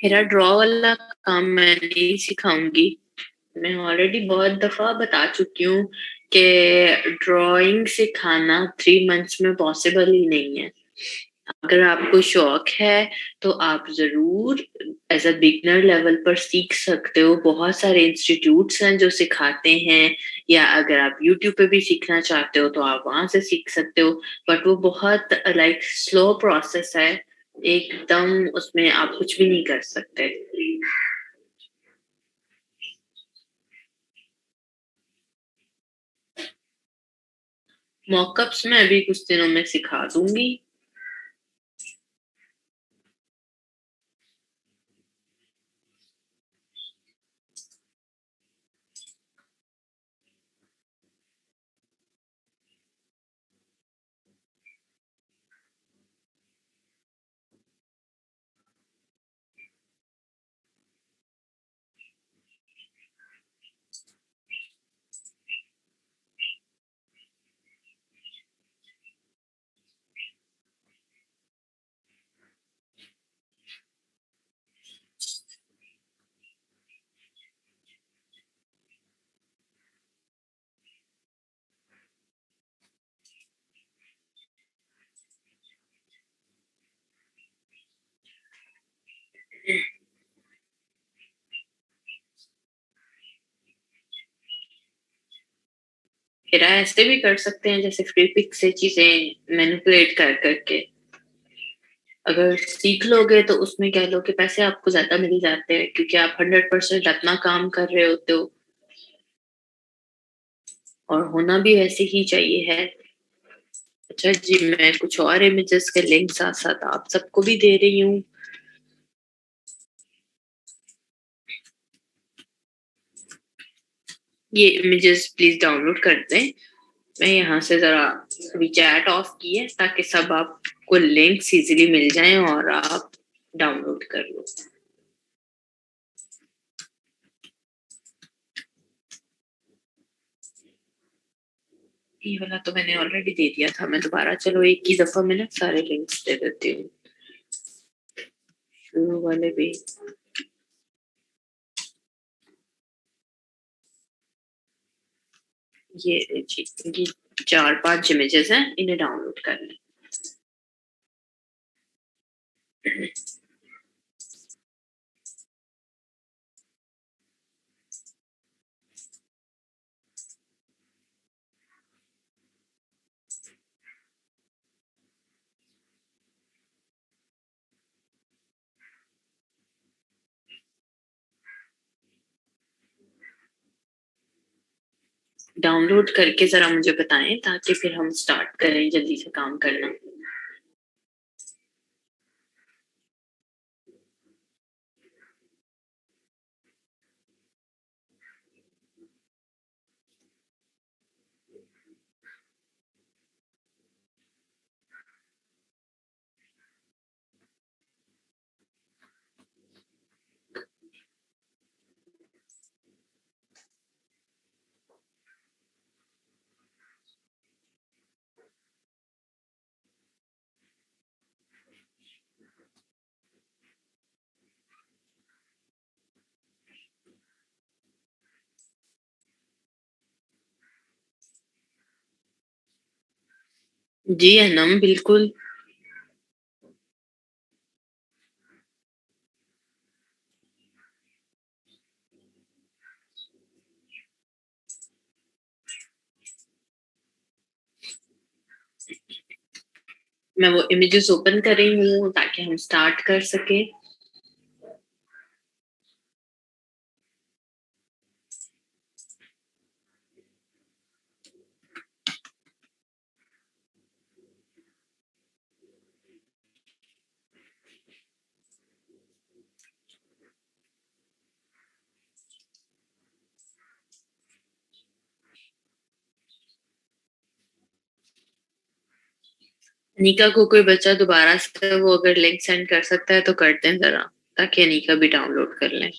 मेरा ड्रॉ वाला काम मैं नहीं सिखाऊंगी। मैं ऑलरेडी बहुत दफा बता चुकी हूँ कि ड्राइंग सिखाना 3 मंथ्स में पॉसिबल ही नहीं है। अगर आपको शौक है तो आप जरूर एज अ बिगनर लेवल पर सीख सकते हो। बहुत सारे इंस्टीट्यूट्स हैं जो सिखाते हैं, या अगर आप यूट्यूब पे भी सीखना चाहते हो तो आप वहां से सीख सकते हो। बट वो बहुत लाइक स्लो प्रोसेस है, एकदम उसमें आप कुछ भी नहीं कर सकते। मॉकअप्स में अभी कुछ दिनों में सिखा दूंगी। फिर ऐसे भी कर सकते हैं जैसे फ्री पिक से चीजें मैनिपुलेट कर करके। अगर सीख लोगे तो उसमें कह लो कि पैसे आपको ज्यादा मिल जाते हैं, क्योंकि आप 100% अपना काम कर रहे होते हो। और होना भी वैसे ही चाहिए है। अच्छा जी, मैं कुछ और इमेजेस के लिंक साथ साथ आप सबको भी दे रही हूँ। ये इमेजेस प्लीज डाउनलोड कर दें। मैं यहाँ से जरा अभी चैट ऑफ की है ताकि सब आपको लिंक्स इजीली मिल जाएं और आप डाउनलोड कर लो। ये वाला तो मैंने ऑलरेडी दे दिया था, मैं दोबारा चलो एक ही दफा में ना सारे लिंक्स दे देती हूँ। शुरू वाले भी। ये जी, ये 4-5 इमेजेस हैं, इन्हें डाउनलोड कर लें। डाउनलोड करके जरा मुझे बताएं ताकि फिर हम स्टार्ट करें जल्दी से काम करना। जी अनम, बिल्कुल। मैं वो इमेजेस ओपन कर रही हूँ ताकि हम स्टार्ट कर सके। अनिका को कोई बच्चा दोबारा से वो अगर लिंक सेंड कर सकता है तो कर दें जरा, ताकि अनिका भी डाउनलोड कर लें।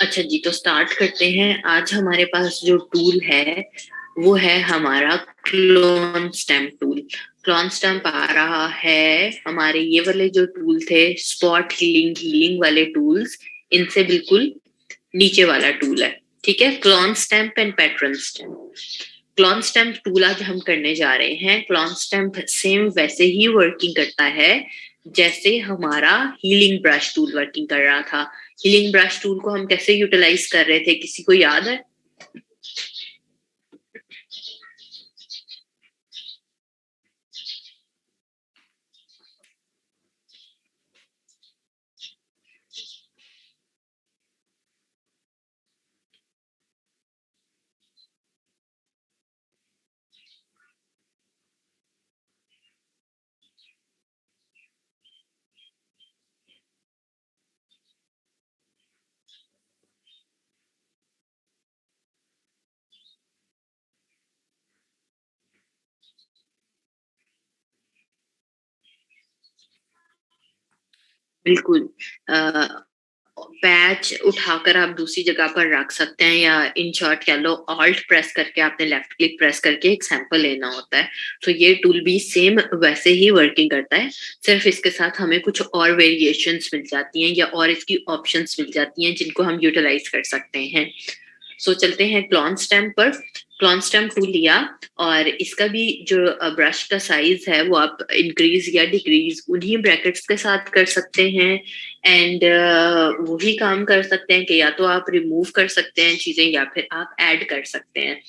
अच्छा जी, तो स्टार्ट करते हैं। आज हमारे पास जो टूल है वो है हमारा clone stamp tool. Clone stamp आ रहा है, हमारे ये वाले जो टूल थे स्पॉट हीलिंग वाले टूल्स, इनसे बिल्कुल नीचे वाला टूल है। ठीक है, clone stamp and pattern stamp. Clone stamp tool आज हम करने जा रहे हैं। क्लोन स्टैम्प सेम वैसे ही वर्किंग करता है जैसे हमारा हीलिंग ब्रश टूल वर्किंग कर रहा था। हीलिंग ब्रश टूल को हम कैसे यूटिलाइज कर रहे थे, किसी को याद है? बिल्कुल। पैच उठाकर आप दूसरी जगह पर रख सकते हैं, या इन शॉर्ट कह लो ऑल्ट प्रेस करके आपने लेफ्ट क्लिक प्रेस करके एक सैंपल लेना होता है। तो ये टूल भी सेम वैसे ही वर्किंग करता है, सिर्फ इसके साथ हमें कुछ और वेरिएशंस मिल जाती हैं या और इसकी ऑप्शंस मिल जाती हैं जिनको हम यूटिलाइज कर सकते हैं। सो चलते हैं क्लॉन स्टैम्प पर। क्लॉन स्टैम्प टूल लिया और इसका भी जो ब्रश का साइज है वो आप इंक्रीज या डिक्रीज उन्हीं ब्रैकेट्स के साथ कर सकते हैं। एंड वही काम कर सकते हैं कि या तो आप रिमूव कर सकते हैं चीजें या फिर आप ऐड कर सकते हैं।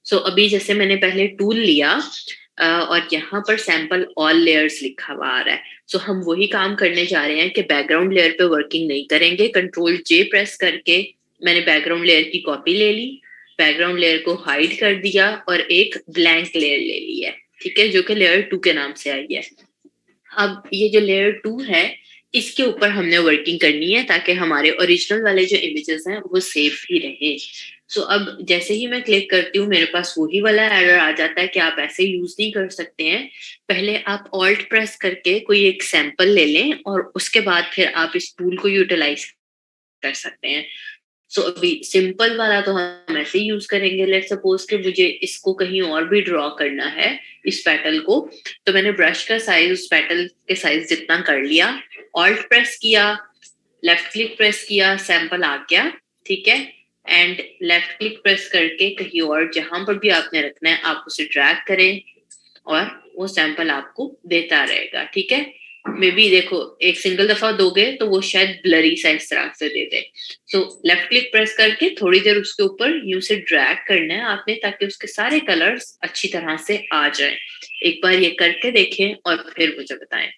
सो अभी जैसे मैंने पहले टूल लिया और यहाँ पर सैंपल ऑल लेयर्स लिखा हुआ आ रहा है। सो हम वही काम करने जा रहे हैं कि बैकग्राउंड लेयर पे वर्किंग नहीं करेंगे। कंट्रोल जे प्रेस करके मैंने बैकग्राउंड लेयर की कॉपी ले ली, बैकग्राउंड लेयर को हाइड कर दिया और एक ब्लैंक लेयर ले ली है। ठीक है, जो कि लेयर 2 के नाम से आई है। अब ये जो लेयर 2 है इसके ऊपर हमने वर्किंग करनी है ताकि हमारे ओरिजिनल वाले जो इमेजेस हैं वो सेफ ही रहे। सो अब जैसे ही मैं क्लिक करती हूँ मेरे पास वही वाला एरर आ जाता है कि आप ऐसे यूज नहीं कर सकते हैं। पहले आप ऑल्ट प्रेस करके कोई एक सैंपल ले लें और उसके बाद फिर आप इस टूल को यूटिलाइज कर सकते हैं। सो अभी सिंपल वाला तो हम ऐसे ही यूज करेंगे। लेट सपोज कि मुझे इसको कहीं और भी ड्रॉ करना है, इस पेटल को, तो मैंने ब्रश का साइज उस पेटल के साइज जितना कर लिया, ऑल्ट प्रेस किया, लेफ्ट क्लिक प्रेस किया, सैंपल आ गया। ठीक है, एंड लेफ्ट क्लिक प्रेस करके कहीं और जहां पर भी आपने रखना है आप उसे ड्रैग करें और वो सैंपल आपको देता रहेगा। ठीक है, मे बी देखो एक सिंगल दफा दोगे तो वो शायद ब्लरी सा इस तरह से दे दे। सो लेफ्ट क्लिक प्रेस करके थोड़ी देर उसके ऊपर यूं से ड्रैग करना है आपने ताकि उसके सारे कलर्स अच्छी तरह से आ जाएं। एक बार ये करके देखें और फिर मुझे बताएं।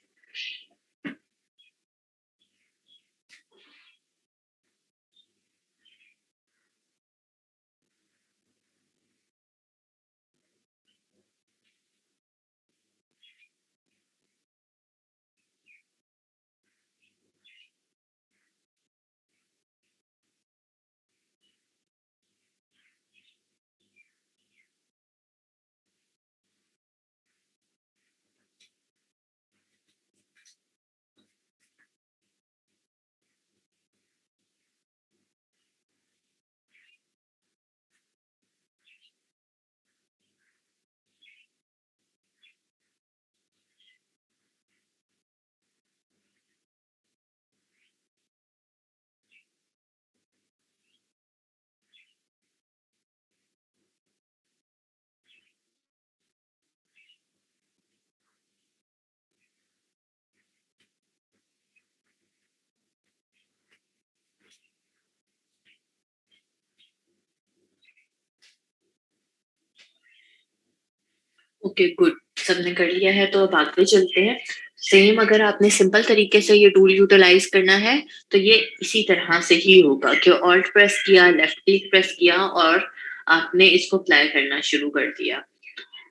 ओके गुड, सबने कर लिया है तो अब आगे चलते हैं। सेम अगर आपने सिंपल तरीके से ये टूल यूटिलाइज करना है तो ये इसी तरह से ही होगा कि ऑल्ट प्रेस किया, लेफ्ट क्लिक प्रेस किया और आपने इसको अप्लाई करना शुरू कर दिया।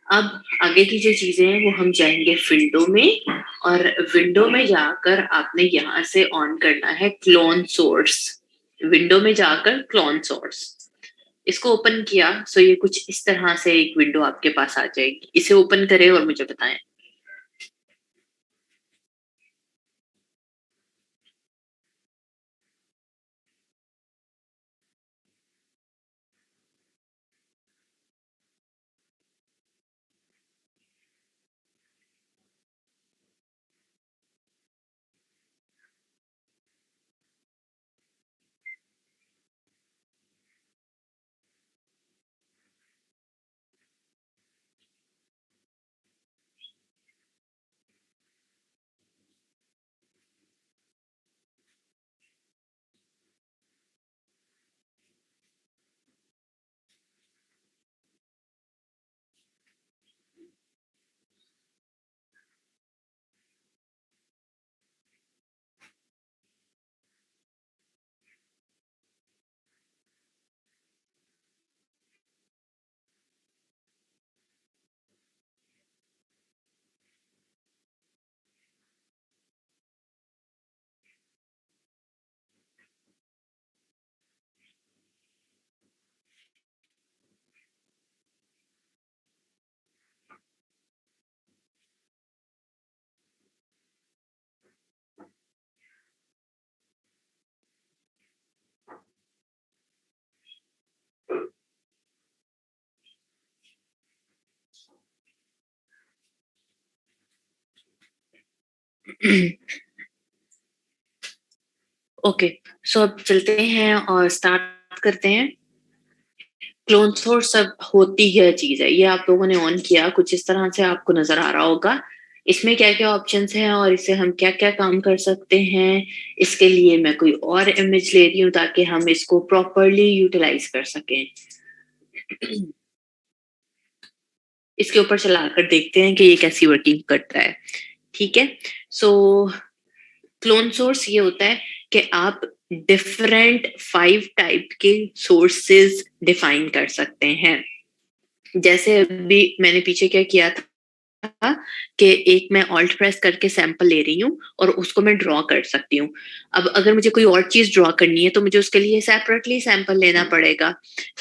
अब आगे की जो चीजें हैं वो हम जाएंगे विंडो में, और विंडो में जाकर आपने यहाँ से ऑन करना है क्लोन सोर्स। विंडो में जाकर क्लोन सोर्स इसको ओपन किया, सो ये कुछ इस तरह से एक विंडो आपके पास आ जाएगी। इसे ओपन करें और मुझे बताएं। ओके, सो अब चलते हैं और स्टार्ट करते हैं। क्लोन सोर्स सब होती क्या चीज है, ये आप लोगों ने ऑन किया, कुछ इस तरह से आपको नजर आ रहा होगा। इसमें क्या क्या ऑप्शंस हैं और इससे हम क्या क्या काम कर सकते हैं। इसके लिए मैं कोई और इमेज ले रही हूँ ताकि हम इसको प्रॉपरली यूटिलाइज कर सकें। इसके ऊपर चलाकर देखते हैं कि ये कैसी वर्किंग करता है। ठीक है, सो क्लोन सोर्स ये होता है कि आप डिफरेंट 5 टाइप के सोर्सेज डिफाइन कर सकते हैं। जैसे अभी मैंने पीछे क्या किया था कि एक मैं ऑल्ट प्रेस करके सैंपल ले रही हूँ और उसको मैं ड्रॉ कर सकती हूँ। अब अगर मुझे कोई और चीज ड्रॉ करनी है तो मुझे उसके लिए सेपरेटली सैंपल लेना पड़ेगा।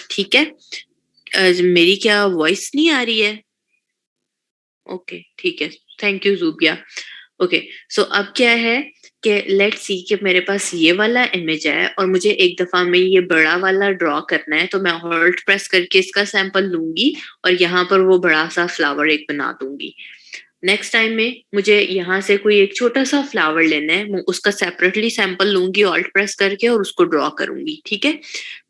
ठीक है, मेरी क्या वॉइस नहीं आ रही है? ओके ठीक है, थैंक यू जूबिया। ओके, सो अब क्या है कि लेट्स सी कि मेरे पास ये वाला इमेज है और मुझे एक दफा में ये बड़ा वाला ड्रॉ करना है, तो मैं होल्ड प्रेस करके इसका सैंपल लूंगी और यहाँ पर वो बड़ा सा फ्लावर एक बना दूंगी। नेक्स्ट टाइम में मुझे यहाँ से कोई एक छोटा सा फ्लावर लेना है, मैं उसका सेपरेटली सैंपल लूंगी ऑल्ट प्रेस करके और उसको ड्रॉ करूंगी। ठीक है,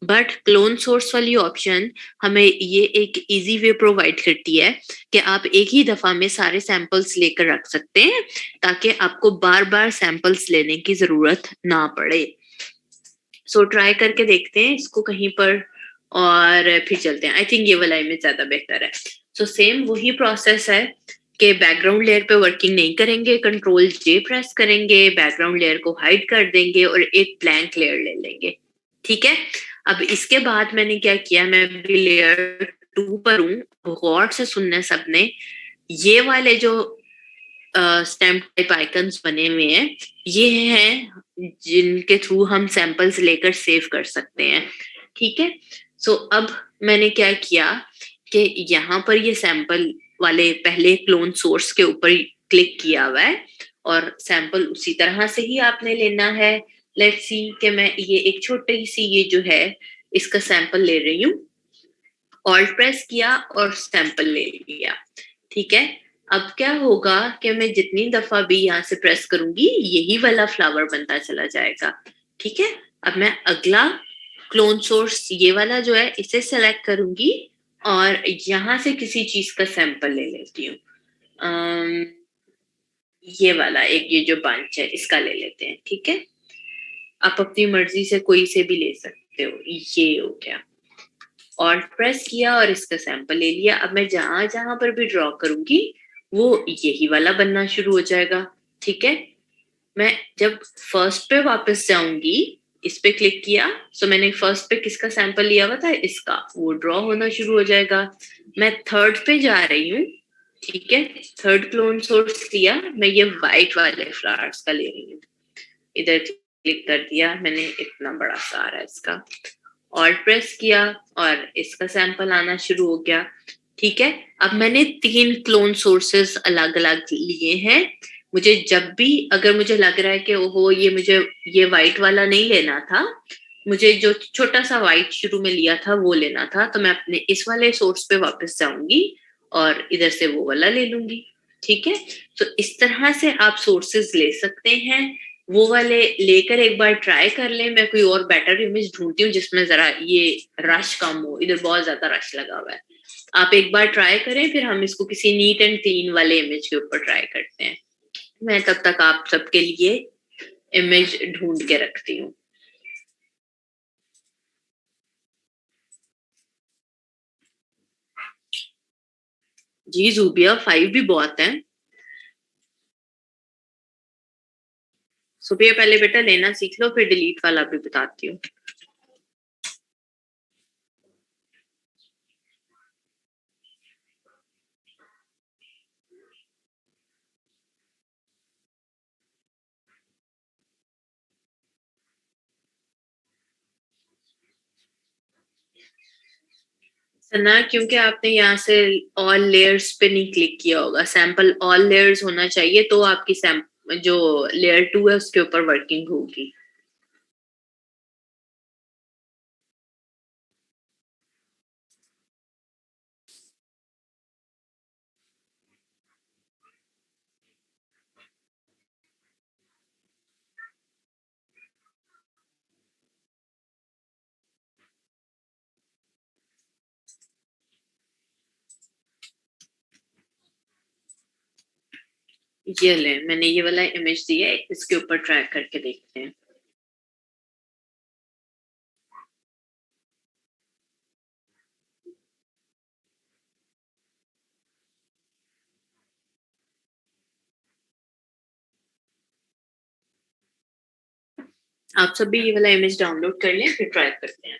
बट क्लोन सोर्स वाली ऑप्शन हमें ये एक इजी वे प्रोवाइड करती है कि आप एक ही दफा में सारे सैंपल्स लेकर रख सकते हैं ताकि आपको बार बार सैंपल्स लेने की जरूरत ना पड़े। सो ट्राई करके देखते हैं इसको कहीं पर और फिर चलते हैं। आई थिंक ये वाला इमेज ज्यादा बेहतर है। सो सेम वही प्रोसेस है कि बैकग्राउंड लेयर पे वर्किंग नहीं करेंगे, कंट्रोल जे प्रेस करेंगे, बैकग्राउंड लेयर को हाइड कर देंगे और एक ब्लैंक लेयर ले लेंगे। ठीक है, अब इसके बाद मैंने क्या किया, मैं भी लेयर 2 पर हूँ। गौर से सुनना सबने, ये वाले जो स्टैम्प टाइप आइकन्स बने हुए हैं, ये हैं जिनके थ्रू हम सैंपल्स लेकर सेव कर सकते हैं। ठीक है, सो अब मैंने क्या किया कि यहाँ पर ये सैंपल वाले पहले क्लोन सोर्स के ऊपर क्लिक किया हुआ है और सैंपल उसी तरह से ही आपने लेना है। लेट्स सी कि मैं ये एक छोटी सी ये जो है इसका सैंपल ले रही हूँ, ऑल्ट प्रेस किया और सैंपल ले लिया। ठीक है, अब क्या होगा कि मैं जितनी दफा भी यहाँ से प्रेस करूंगी यही वाला फ्लावर बनता चला जाएगा। ठीक है, अब मैं अगला क्लोन सोर्स ये वाला जो है इसे सेलेक्ट करूंगी और यहाँ से किसी चीज का सैंपल ले लेती हूँ। ये वाला एक ये जो बंच है इसका ले लेते हैं। ठीक है, आप अपनी मर्जी से कोई से भी ले सकते हो। ये हो गया, ऑल्ट प्रेस किया और इसका सैंपल ले लिया। अब मैं जहां जहां पर भी ड्रॉ करूंगी वो यही वाला बनना शुरू हो जाएगा। ठीक है, मैं जब फर्स्ट पे वापस जाऊंगी, इस पे क्लिक किया, सो मैंने फर्स्ट पे किसका सैंपल लिया हुआ था, इसका, वो ड्रॉ होना शुरू हो जाएगा। मैं थर्ड पे जा रही हूँ। ठीक है, थर्ड क्लोन सोर्स लिया, मैं ये व्हाइट वाले फ्लावर्स का ले रही हूँ। इधर क्लिक कर दिया मैंने, इतना बड़ा सा आ रहा है इसका, ऑल्ट प्रेस किया और इसका सैंपल आना शुरू हो गया। ठीक है, अब मैंने 3 क्लोन सोर्सेस अलग अलग लिए हैं। मुझे जब भी अगर मुझे लग रहा है कि ओहो ये मुझे ये व्हाइट वाला नहीं लेना था, मुझे जो छोटा सा व्हाइट शुरू में लिया था वो लेना था, तो मैं अपने इस वाले सोर्स पे वापस जाऊंगी और इधर से वो वाला ले लूंगी। ठीक है, तो इस तरह से आप सोर्सेस ले सकते हैं। वो वाले लेकर एक बार ट्राई कर लें। मैं कोई और बेटर इमेज ढूंढती हूँ जिसमें जरा ये रश कम हो, इधर बहुत ज्यादा रश लगा हुआ है। आप एक बार ट्राई करें, फिर हम इसको किसी नीट एंड क्लीन वाले इमेज के ऊपर ट्राई करते हैं। मैं तब तक आप सबके लिए इमेज ढूंढ के रखती हूँ। जी जूबिया, 5 भी बहुत है। सुबह पहले बेटा लेना सीख लो, फिर डिलीट वाला भी बताती हूँ। सना, क्योंकि आपने यहाँ से ऑल लेयर्स पे नहीं क्लिक किया होगा, सैंपल ऑल लेयर्स होना चाहिए तो आपकी जो लेयर 2 है उसके ऊपर वर्किंग होगी। ये ले, मैंने ये वाला इमेज दिया है, इसके ऊपर ट्राई करके देखते हैं। आप सब भी ये वाला इमेज डाउनलोड कर लें, फिर ट्राई करते हैं।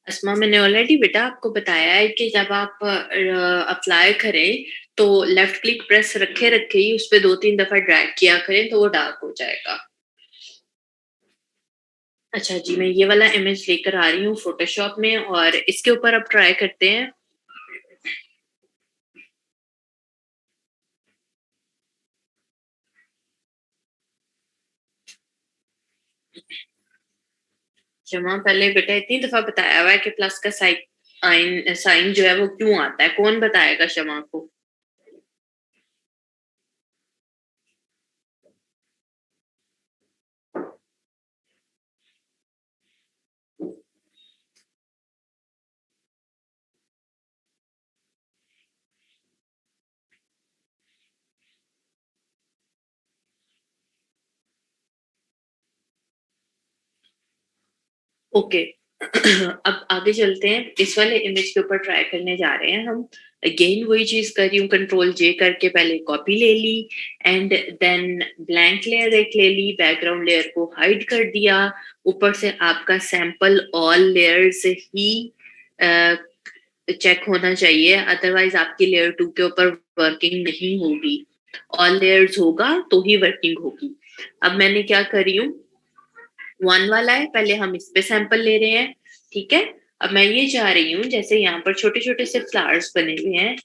अस्मा, मैंने ऑलरेडी बेटा आपको बताया है कि जब आप अप्लाई करें तो लेफ्ट क्लिक प्रेस रखे रखे ही उस पर 2-3 दफा ड्रैग किया करें तो वो डार्क हो जाएगा। अच्छा जी, मैं ये वाला इमेज लेकर आ रही हूँ फोटोशॉप में और इसके ऊपर अब ट्राई करते हैं। क्षमा, पहले बेटा इतनी दफा बताया हुआ है कि प्लस का साइन साइन जो है वो क्यों आता है, कौन बताएगा क्षमा को? ओके। अब आगे चलते हैं, इस वाले इमेज के ऊपर ट्राई करने जा रहे हैं हम। अगेन वही चीज कर रही हूँ, कंट्रोल जे करके पहले कॉपी ले ली एंड देन ब्लैंक लेयर एक ले ली, बैकग्राउंड लेयर को हाइड कर दिया। ऊपर से आपका सैंपल ऑल लेयर से ही चेक होना चाहिए, अदरवाइज आपकी लेयर 2 के ऊपर वर्किंग नहीं होगी। ऑल लेयर्स होगा तो ही वर्किंग होगी। अब मैंने क्या कर रही हूँ, 1 वाला है, पहले हम इस पे सैंपल ले रहे हैं। ठीक है। अब मैं ये चाह रही हूँ, जैसे यहाँ पर छोटे छोटे से फ्लावर्स बने हुए हैं,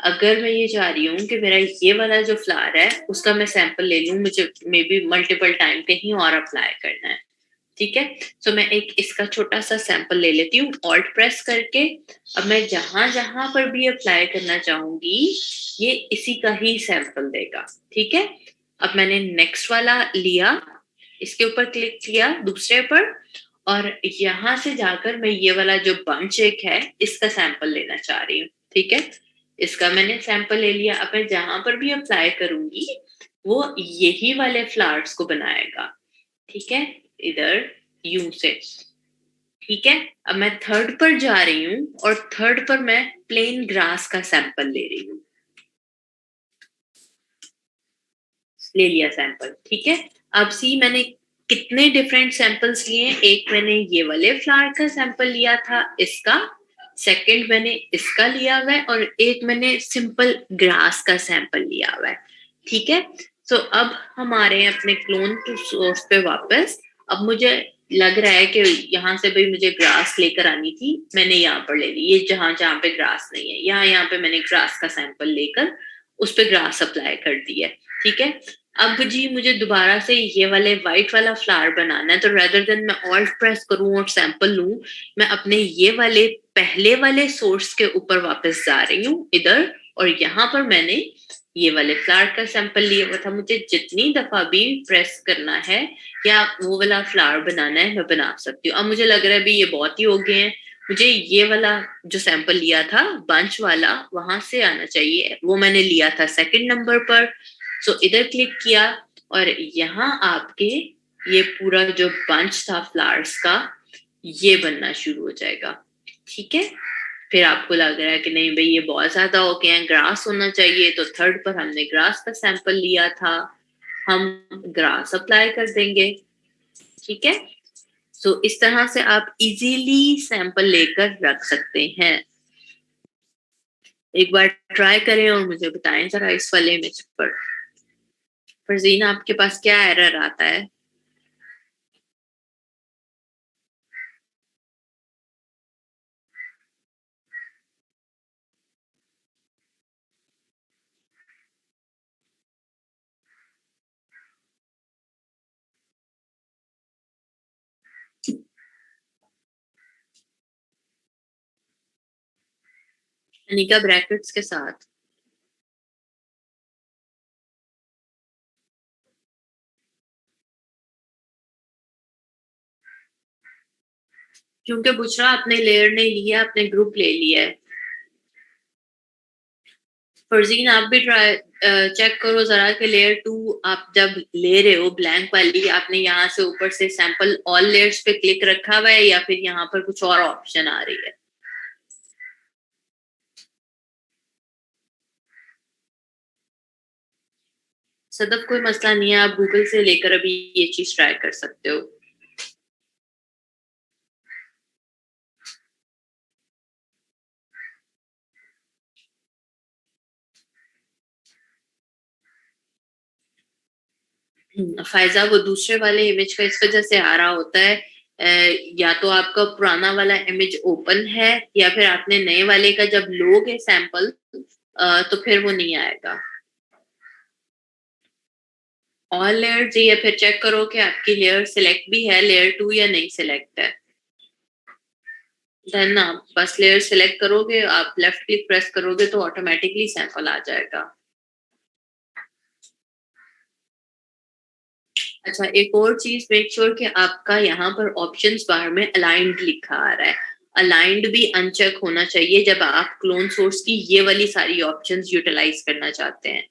अगर मैं ये चाह रही हूँ कि मेरा ये वाला जो फ्लावर है उसका मैं सैंपल ले लूँ, मुझे मे बी मल्टीपल टाइम कहीं और अप्लाई करना है। ठीक है। सो मैं एक इसका छोटा सा सैंपल ले लेती हूँ ऑल्ट प्रेस करके। अब मैं जहां जहां पर भी अप्लाई करना चाहूंगी ये इसी का ही सैंपल देगा। ठीक है। अब मैंने नेक्स्ट वाला लिया, इसके ऊपर क्लिक किया दूसरे पर, और यहां से जाकर मैं ये वाला जो बंच एक है इसका सैंपल लेना चाह रही हूँ। ठीक है। इसका मैंने सैंपल ले लिया। अब मैं जहां पर भी अप्लाई करूंगी वो यही वाले फ्लावर्स को बनाएगा। ठीक है। इधर यू से। ठीक है। अब मैं थर्ड पर जा रही हूँ और थर्ड पर मैं प्लेन ग्रास का सैंपल ले रही हूँ। ले लिया सैंपल। ठीक है। अब सी मैंने कितने डिफरेंट सैंपल्स लिए, एक मैंने ये वाले फ्लावर का सैंपल लिया था इसका, सेकंड मैंने इसका लिया हुआ है, और एक मैंने सिंपल ग्रास का सैंपल लिया हुआ है। ठीक है। सो अब हम आ रहे हैं अपने क्लोन टू सोर्स पे वापस। अब मुझे लग रहा है कि यहाँ से भाई मुझे ग्रास लेकर आनी थी, मैंने यहाँ पर ले ली, ये जहां जहां पे ग्रास नहीं है यहाँ यहाँ पे मैंने ग्रास का सैंपल लेकर उस पे ग्रास अप्लाई कर दी है। ठीक है। अब जी मुझे दोबारा से ये वाले व्हाइट वाला फ्लावर बनाना है, तो रेदर देन मैं ऑल्ट प्रेस करूं और सैंपल लूं, मैं अपने ये वाले पहले वाले सोर्स के ऊपर वापस जा रही हूँ इधर, और यहाँ पर मैंने ये वाले फ्लावर का सैंपल लिया हुआ था। मुझे जितनी दफा भी प्रेस करना है या वो वाला फ्लावर बनाना है मैं बना सकती हूँ। अब मुझे लग रहा है भी ये बहुत ही हो गए हैं, मुझे ये वाला जो सैंपल लिया था बंच वाला वहां से आना चाहिए, वो मैंने लिया था सेकंड नंबर पर। सो इधर क्लिक किया और यहाँ आपके ये पूरा जो बंच था फ्लावर्स का ये बनना शुरू हो जाएगा। ठीक है। फिर आपको लग रहा है कि नहीं भाई ये बहुत ज्यादा हो गया है, ग्रास होना चाहिए, तो थर्ड पर हमने ग्रास का सैंपल लिया था, हम ग्रास अप्लाई कर देंगे। ठीक है। सो इस तरह से आप इजीली सैंपल लेकर रख सकते हैं। एक बार ट्राई करें और मुझे बताएं जरा इस वाले इमेज पर। फरजीना, आपके पास क्या एरर आता है? अनिका ब्रैकेट्स के साथ। क्योंकि बुशरा आपने लेयर नहीं लिया, आपने ग्रुप ले लिया है। फरजीन आप भी ट्राई चेक करो जरा कि लेयर 2 आप जब ले रहे हो ब्लैंक वाली, आपने यहाँ से ऊपर से सैंपल ऑल लेयर्स पे क्लिक रखा हुआ है या फिर यहाँ पर कुछ और ऑप्शन आ रही है। सदफ कोई मसला नहीं है, आप गूगल से लेकर अभी ये चीज ट्राई कर सकते हो। फायजा वो दूसरे वाले इमेज का इस वजह से आ रहा होता है, या तो आपका पुराना वाला इमेज ओपन है या फिर आपने नए वाले का जब लोगे सैंपल तो फिर वो नहीं आएगा। ऑल लेयर चाहिए, फिर चेक करो कि आपकी लेयर सिलेक्ट भी है लेयर 2 या नहीं सिलेक्ट है। देन आप बस लेयर सिलेक्ट करोगे, आप लेफ्ट क्लिक प्रेस करोगे तो ऑटोमेटिकली सैंपल आ जाएगा। अच्छा, एक और चीज मेक श्योर कि आपका यहाँ पर ऑप्शंस बार में अलाइंड लिखा आ रहा है। अलाइंड भी अनचेक होना चाहिए जब आप क्लोन सोर्स की ये वाली सारी ऑप्शंस यूटिलाइज करना चाहते हैं।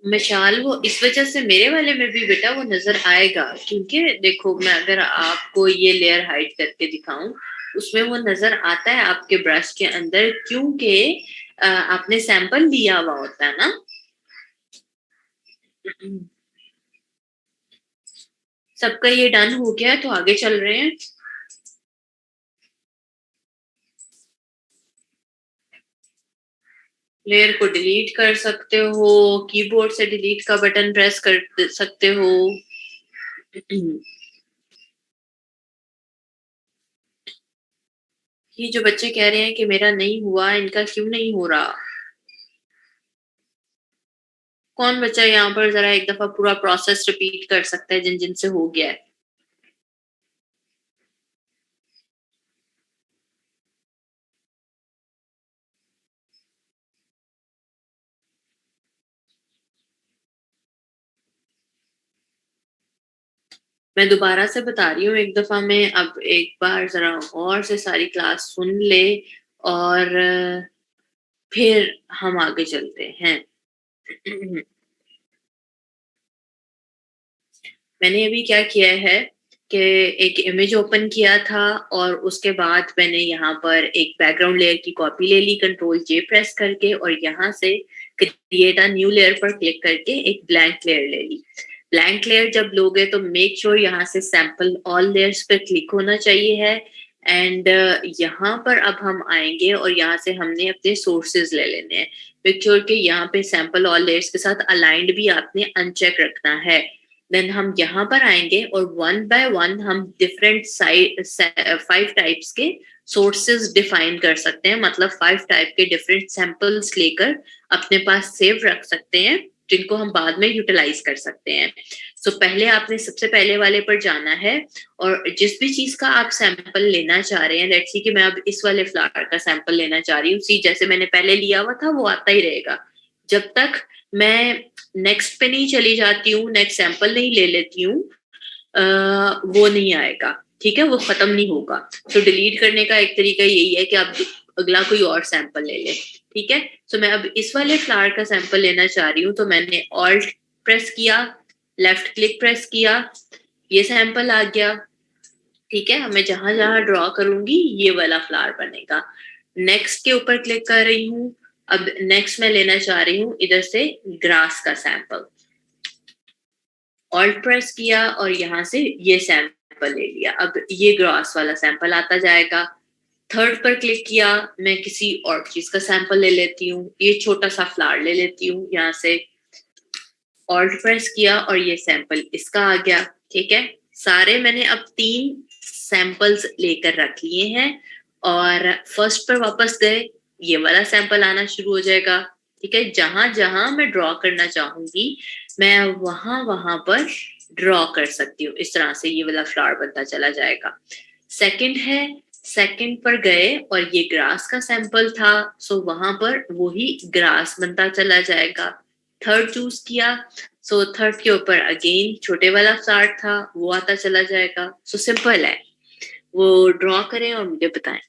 मिसाल वो इस वजह से मेरे वाले में भी बेटा वो नजर आएगा, क्योंकि देखो मैं अगर आपको ये लेयर हाइड करके दिखाऊं उसमें वो नजर आता है आपके ब्रश के अंदर, क्योंकि आपने सैंपल लिया हुआ होता है ना। सबका ये डन हो गया है तो आगे चल रहे हैं। लेयर को डिलीट कर सकते हो, कीबोर्ड से डिलीट का बटन प्रेस कर सकते हो। ये जो बच्चे कह रहे हैं कि मेरा नहीं हुआ, इनका क्यों नहीं हो रहा? कौन बच्चा यहाँ पर जरा एक दफा पूरा प्रोसेस रिपीट कर सकता है जिन जिन से हो गया है? मैं दोबारा से बता रही हूँ, एक दफा में अब एक बार जरा और से सारी क्लास सुन ले और फिर हम आगे चलते हैं। मैंने अभी क्या किया है कि एक इमेज ओपन किया था और उसके बाद मैंने यहाँ पर एक बैकग्राउंड लेयर की कॉपी ले ली कंट्रोल जे प्रेस करके, और यहाँ से क्रिएट अ न्यू लेयर पर क्लिक करके एक ब्लैंक लेयर ले ली। ब्लैंक लेयर जब लोगे तो मेक श्योर यहाँ से सैंपल ऑल लेयर्स पर क्लिक होना चाहिए है। एंड यहाँ पर अब हम आएंगे और यहाँ से हमने अपने सोर्सेज ले लेने हैं। मेक श्योर के यहाँ पे सैंपल ऑल लेयर्स के साथ अलाइंड भी आपने अनचेक रखना है। देन हम यहाँ पर आएंगे और वन बाय वन हम डिफरेंट 5 टाइप्स के सोर्सेज डिफाइन कर सकते हैं, मतलब 5 टाइप के डिफरेंट सैंपल्स लेकर अपने पास सेव रख सकते हैं जिनको हम बाद में यूटिलाइज कर सकते हैं। सो पहले आपने सबसे पहले वाले पर जाना है और जिस भी चीज का आप सैंपल लेना चाह रहे हैं, लेट्स सी कि मैं अब इस वाले फ्लावर का सैंपल लेना चाह रही हूँ, सी जैसे मैंने पहले लिया हुआ था वो आता ही रहेगा जब तक मैं नेक्स्ट पे नहीं चली जाती हूँ, नेक्स्ट सैंपल नहीं ले लेती हूँ, वो नहीं आएगा। ठीक है, वो खत्म नहीं होगा। तो डिलीट करने का एक तरीका यही है कि आप अगला कोई और सैंपल ले लें। ठीक है, तो मैं अब इस वाले फ्लावर का सैंपल लेना चाह रही हूँ, तो मैंने ऑल्ट प्रेस किया, लेफ्ट क्लिक प्रेस किया, ये सैंपल आ गया। ठीक है, मैं जहां जहां ड्रॉ करूंगी ये वाला फ्लावर बनेगा। नेक्स्ट के ऊपर क्लिक कर रही हूँ। अब नेक्स्ट मैं लेना चाह रही हूँ इधर से ग्रास का सैंपल। ऑल्ट प्रेस किया और यहाँ से ये सैंपल ले लिया। अब ये ग्रास वाला सैंपल आता जाएगा। थर्ड पर क्लिक किया, मैं किसी और चीज का सैंपल ले लेती हूँ, ये छोटा सा फ्लावर ले लेती हूँ यहाँ से। ऑल्ट प्रेस किया और ये सैंपल इसका आ गया। ठीक है, सारे मैंने अब 3 सैंपल्स लेकर रख लिए हैं और फर्स्ट पर वापस गए, ये वाला सैंपल आना शुरू हो जाएगा। ठीक है, जहां जहां मैं ड्रॉ करना चाहूंगी मैं वहां वहां पर ड्रॉ कर सकती हूँ। इस तरह से ये वाला फ्लावर बनता चला जाएगा। सेकंड है, सेकंड पर गए और ये ग्रास का सैंपल था, सो वहां पर वही ग्रास बनता चला जाएगा। थर्ड चूज किया, सो थर्ड के ऊपर अगेन छोटे वाला फ्लावर था, वो आता चला जाएगा। सो सिंपल है, वो ड्रॉ करें और मुझे बताएं।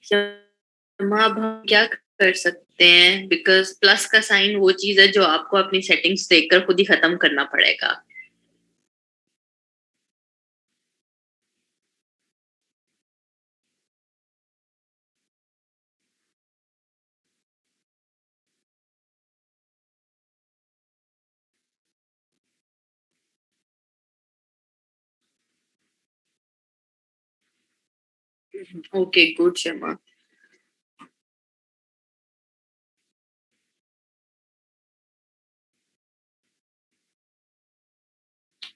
अब हम क्या कर सकते हैं, बिकॉज प्लस का साइन वो चीज है जो आपको अपनी सेटिंग्स देखकर खुद ही खत्म करना पड़ेगा। Okay good Sharma.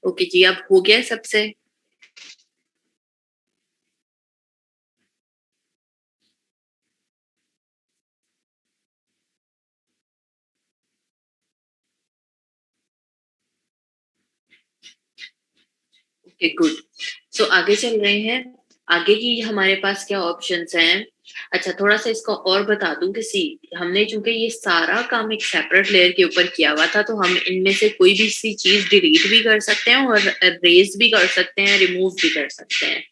ओके जी, अब हो गया सबसे। Okay good. सो आगे चल रहे हैं। आगे की हमारे पास क्या ऑप्शंस हैं? अच्छा, थोड़ा सा इसको और बता दूं कि सी, हमने चूंकि ये सारा काम एक सेपरेट लेयर के ऊपर किया हुआ था, तो हम इनमें से कोई भी सी चीज डिलीट भी कर सकते हैं और रेज भी कर सकते हैं, रिमूव भी कर सकते हैं।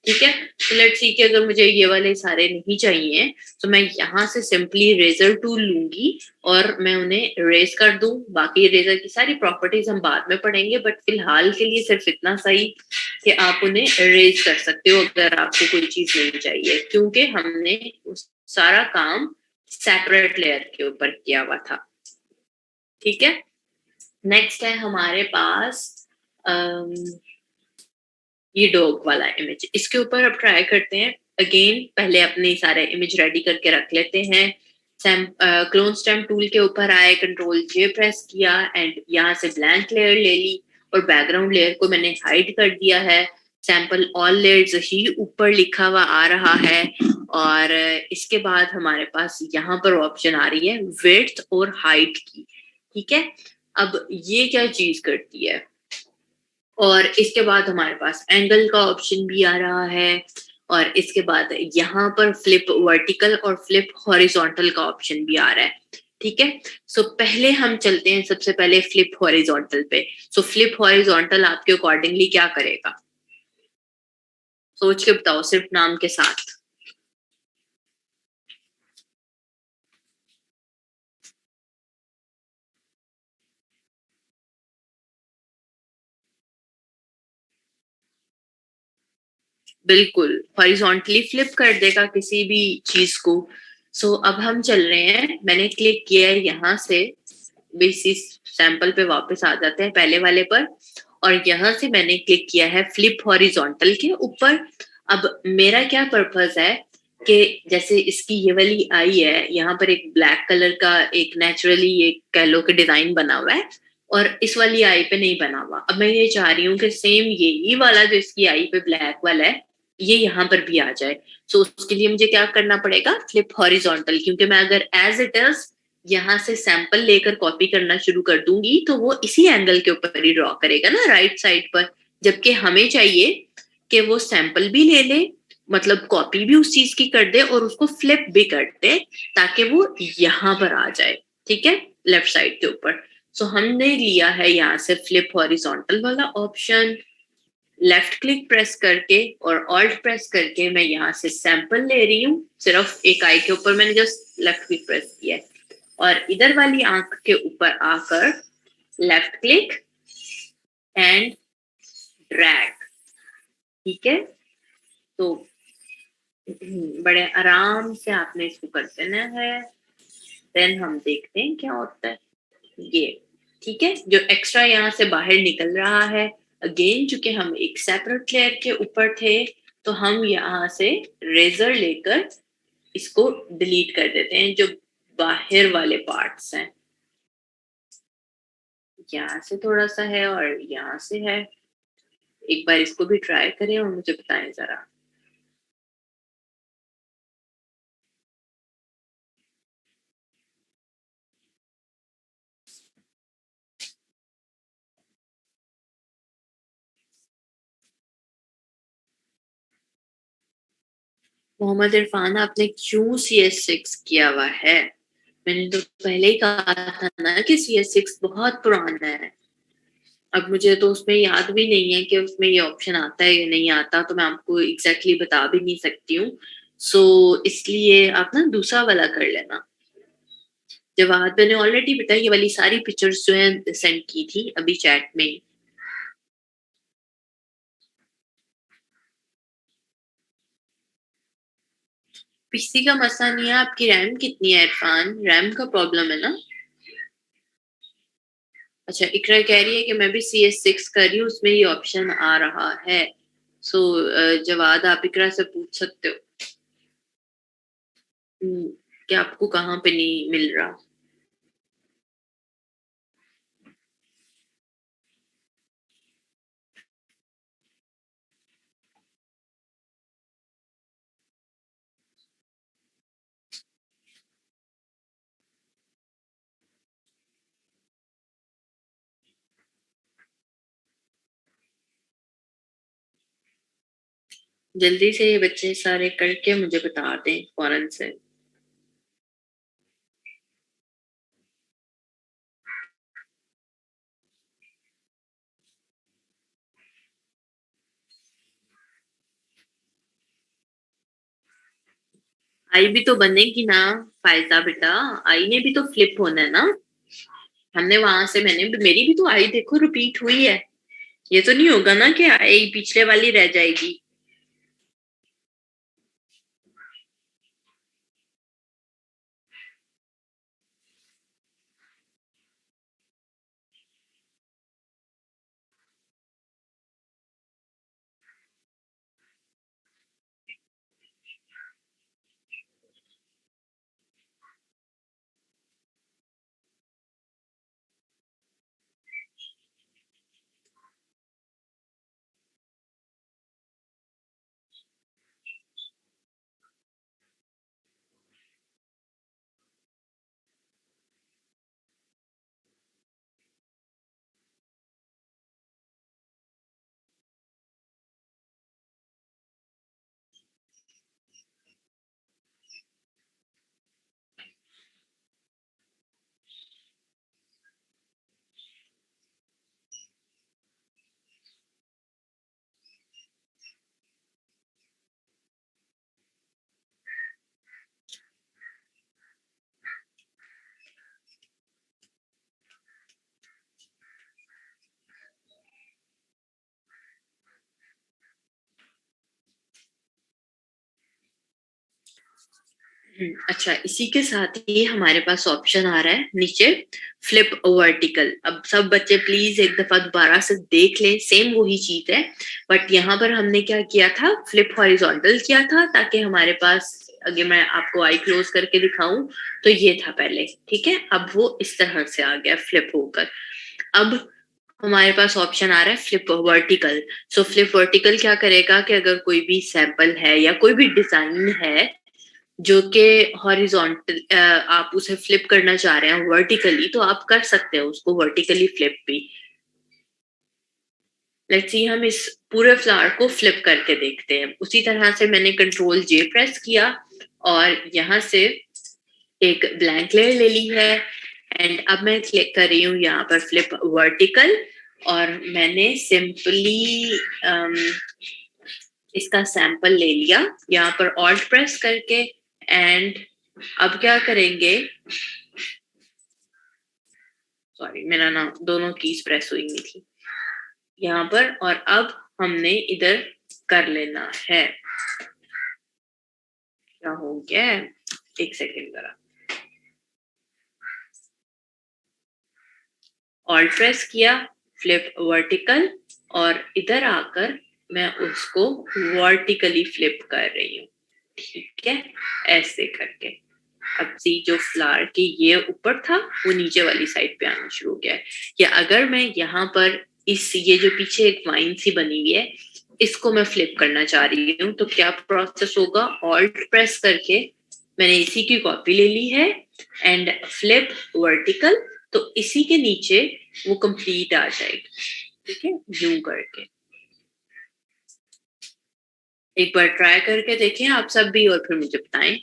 ठीक है, तो लेट्स सी कि अगर मुझे ये वाले सारे नहीं चाहिए, तो मैं यहाँ से सिंपली रेजर टूल लूंगी और मैं उन्हें रेज कर दूं। बाकी रेजर की सारी प्रॉपर्टीज हम बाद में पढ़ेंगे, बट फिलहाल के लिए सिर्फ इतना सही कि आप उन्हें रेज कर सकते हो अगर आपको कोई चीज नहीं चाहिए, क्योंकि हमने उस सारा काम सेपरेट लेयर के ऊपर किया हुआ था। ठीक है, नेक्स्ट है हमारे पास ये डॉग वाला इमेज। इसके ऊपर अब ट्राई करते हैं। अगेन पहले अपने सारे इमेज रेडी करके रख लेते हैं। क्लोन स्टैम्प टूल के ऊपर आए, कंट्रोल जे प्रेस किया एंड यहाँ से ब्लैंक लेयर ले ली और बैकग्राउंड लेयर को मैंने हाइड कर दिया है। सैंपल ऑल लेयर्स ही ऊपर लिखा हुआ आ रहा है और इसके बाद हमारे पास यहाँ पर ऑप्शन आ रही है विड्थ और हाइट की। ठीक है, अब ये क्या चीज करती है, और इसके बाद हमारे पास एंगल का ऑप्शन भी आ रहा है और इसके बाद यहाँ पर फ्लिप वर्टिकल और फ्लिप हॉरिजॉन्टल का ऑप्शन भी आ रहा है। ठीक है, सो पहले हम चलते हैं सबसे पहले फ्लिप हॉरिजॉन्टल पे। सो फ्लिप हॉरिजॉन्टल आपके अकॉर्डिंगली क्या करेगा, सोच के बताओ सिर्फ नाम के साथ। बिल्कुल हॉरिजॉन्टली फ्लिप कर देगा किसी भी चीज को। सो अब हम चल रहे हैं, मैंने क्लिक किया है यहाँ से, बेसिस सैंपल पे वापस आ जाते हैं पहले वाले पर, और यहाँ से मैंने क्लिक किया है फ्लिप हॉरिजॉन्टल के ऊपर। अब मेरा क्या पर्पस है कि जैसे इसकी ये वाली आई है, यहाँ पर एक ब्लैक कलर का एक नेचुरली एक कह लो कि डिजाइन बना हुआ है, और इस वाली आई पे नहीं बना हुआ। अब मैं ये चाह रही हूँ कि सेम यही वाला जो इसकी आई पे ब्लैक वाला है ये यहाँ पर भी आ जाए। सो उसके लिए मुझे क्या करना पड़ेगा, फ्लिप हॉरिजॉन्टल, क्योंकि मैं अगर एज इट इज यहाँ से सैंपल लेकर कॉपी करना शुरू कर दूंगी तो वो इसी एंगल के ऊपर ही ड्रॉ करेगा ना, राइट साइड पर। जबकि हमें चाहिए कि वो सैंपल भी ले ले, मतलब कॉपी भी उस चीज की कर दे और उसको फ्लिप भी कर दे, ताकि वो यहाँ पर आ जाए, ठीक है, लेफ्ट साइड के ऊपर। सो हमने लिया है यहाँ से फ्लिप हॉरिजॉन्टल वाला ऑप्शन, लेफ्ट क्लिक प्रेस करके और ऑल्ट प्रेस करके मैं यहाँ से सैंपल ले रही हूँ, सिर्फ एक आई के ऊपर मैंने जस्ट लेफ्ट क्लिक प्रेस किया है, और इधर वाली आंख के ऊपर आकर लेफ्ट क्लिक एंड ड्रैग, ठीक है। तो बड़े आराम से आपने इसको कर देना है, देन हम देखते हैं क्या होता है ये, ठीक है। जो एक्स्ट्रा यहाँ से बाहर निकल रहा है, अगेन चूंकि हम एक सेपरेट लेयर के ऊपर थे, तो हम यहाँ से रेजर लेकर इसको डिलीट कर देते हैं, जो बाहर वाले पार्ट्स हैं। यहाँ से थोड़ा सा है और यहाँ से है, एक बार इसको भी ट्राई करें और मुझे बताएं जरा। मोहम्मद इरफान, आपने क्यों CS6 किया हुआ है? मैंने तो पहले ही कहा था ना कि CS6 बहुत पुराना है। अब मुझे तो उसमें याद भी नहीं है कि उसमें ये ऑप्शन आता है या नहीं आता, तो मैं आपको एग्जैक्टली बता भी नहीं सकती हूँ। सो इसलिए आप ना दूसरा वाला कर लेना। जवाब मैंने ऑलरेडी बताया, ये वाली सारी पिक्चर्स जो है सेंड की थी अभी चैट में। पीसी का मसला नहीं है, आपकी रैम कितनी है इरफान, रैम का प्रॉब्लम है ना। अच्छा, इकरा कह रही है कि मैं भी CS6 कर रही हूँ, उसमें ये ऑप्शन आ रहा है। सो जवाद आप इकरा से पूछ सकते हो कि आपको कहाँ पे नहीं मिल रहा। जल्दी से ये बच्चे सारे करके मुझे बता दें फौरन से। आई भी तो बनेगी ना फायजा बेटा, आई ने भी तो फ्लिप होना है ना। हमने वहां से, मैंने मेरी भी तो आई देखो रिपीट हुई है। ये तो नहीं होगा ना कि आई पिछले वाली रह जाएगी। अच्छा, इसी के साथ ही हमारे पास ऑप्शन आ रहा है नीचे फ्लिप वर्टिकल। अब सब बच्चे प्लीज एक दफा दोबारा से देख लें, सेम वही चीज है, बट यहाँ पर हमने क्या किया था, फ्लिप हॉरिजॉन्टल किया था, ताकि हमारे पास, अगर मैं आपको आई क्लोज करके दिखाऊं तो ये था पहले, ठीक है। अब वो इस तरह से आ गया फ्लिप होकर। अब हमारे पास ऑप्शन आ रहा है फ्लिप वर्टिकल। सो फ्लिप वर्टिकल क्या करेगा कि अगर कोई भी सैंपल है या कोई भी डिजाइन है जो कि हॉरिजॉन्टल, आप उसे फ्लिप करना चाह रहे हैं वर्टिकली, तो आप कर सकते हैं उसको वर्टिकली फ्लिप भी। लेट्स सी, हम इस पूरे फ्लावर को फ्लिप करके देखते हैं। उसी तरह से मैंने कंट्रोल जे प्रेस किया और यहाँ से एक ब्लैंक लेयर ले ली है, एंड अब मैं क्लिक कर रही हूँ यहाँ पर फ्लिप वर्टिकल, और मैंने सिंपली इसका सैंपल ले लिया यहाँ पर ऑल्ट प्रेस करके। एंड अब क्या करेंगे, सॉरी मेरा ना दोनों कीज प्रेस हुई नहीं थी यहाँ पर, और अब हमने इधर कर लेना है। क्या हो गया, एक सेकेंड करा, ऑल्ट प्रेस किया, फ्लिप वर्टिकल, और इधर आकर मैं उसको वर्टिकली फ्लिप कर रही हूँ, ठीक है, ऐसे करके। अब सी जो फ्लावर की ये ऊपर था वो नीचे वाली साइड पे आना शुरू हो गया है। या अगर मैं यहाँ पर इस, ये जो पीछे एक वाइन सी बनी हुई है, इसको मैं फ्लिप करना चाह रही हूँ, तो क्या प्रोसेस होगा, ऑल्ट प्रेस करके मैंने इसी की कॉपी ले ली है, एंड फ्लिप वर्टिकल, तो इसी के नीचे वो कंप्लीट आ जाएगी, ठीक है, यूं करके। एक बार ट्राई करके देखें आप सब भी, और फिर मुझे बताएं।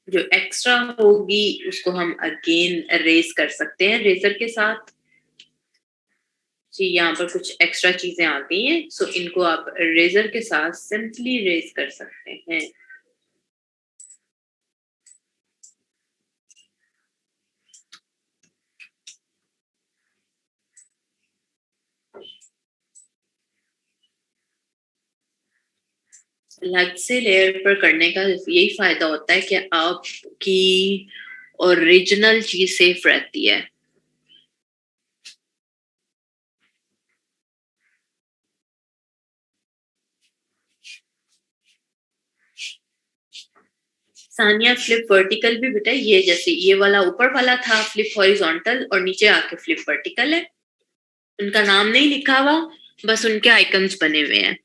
जो एक्स्ट्रा होगी उसको हम अगेन रेज कर सकते हैं रेजर के साथ। जी, यहाँ पर कुछ एक्स्ट्रा चीजें आ गई हैं, सो इनको आप रेजर के साथ सिंपली रेज कर सकते हैं। अलग से लेयर पर करने का यही फायदा होता है कि आपकी ओरिजिनल चीज सेफ रहती है। सानिया, फ्लिप वर्टिकल भी बेटा, ये जैसे ये वाला ऊपर वाला था फ्लिप हॉरिजॉन्टल, और नीचे आके फ्लिप वर्टिकल है। उनका नाम नहीं लिखा हुआ, बस उनके आइकन्स बने हुए हैं।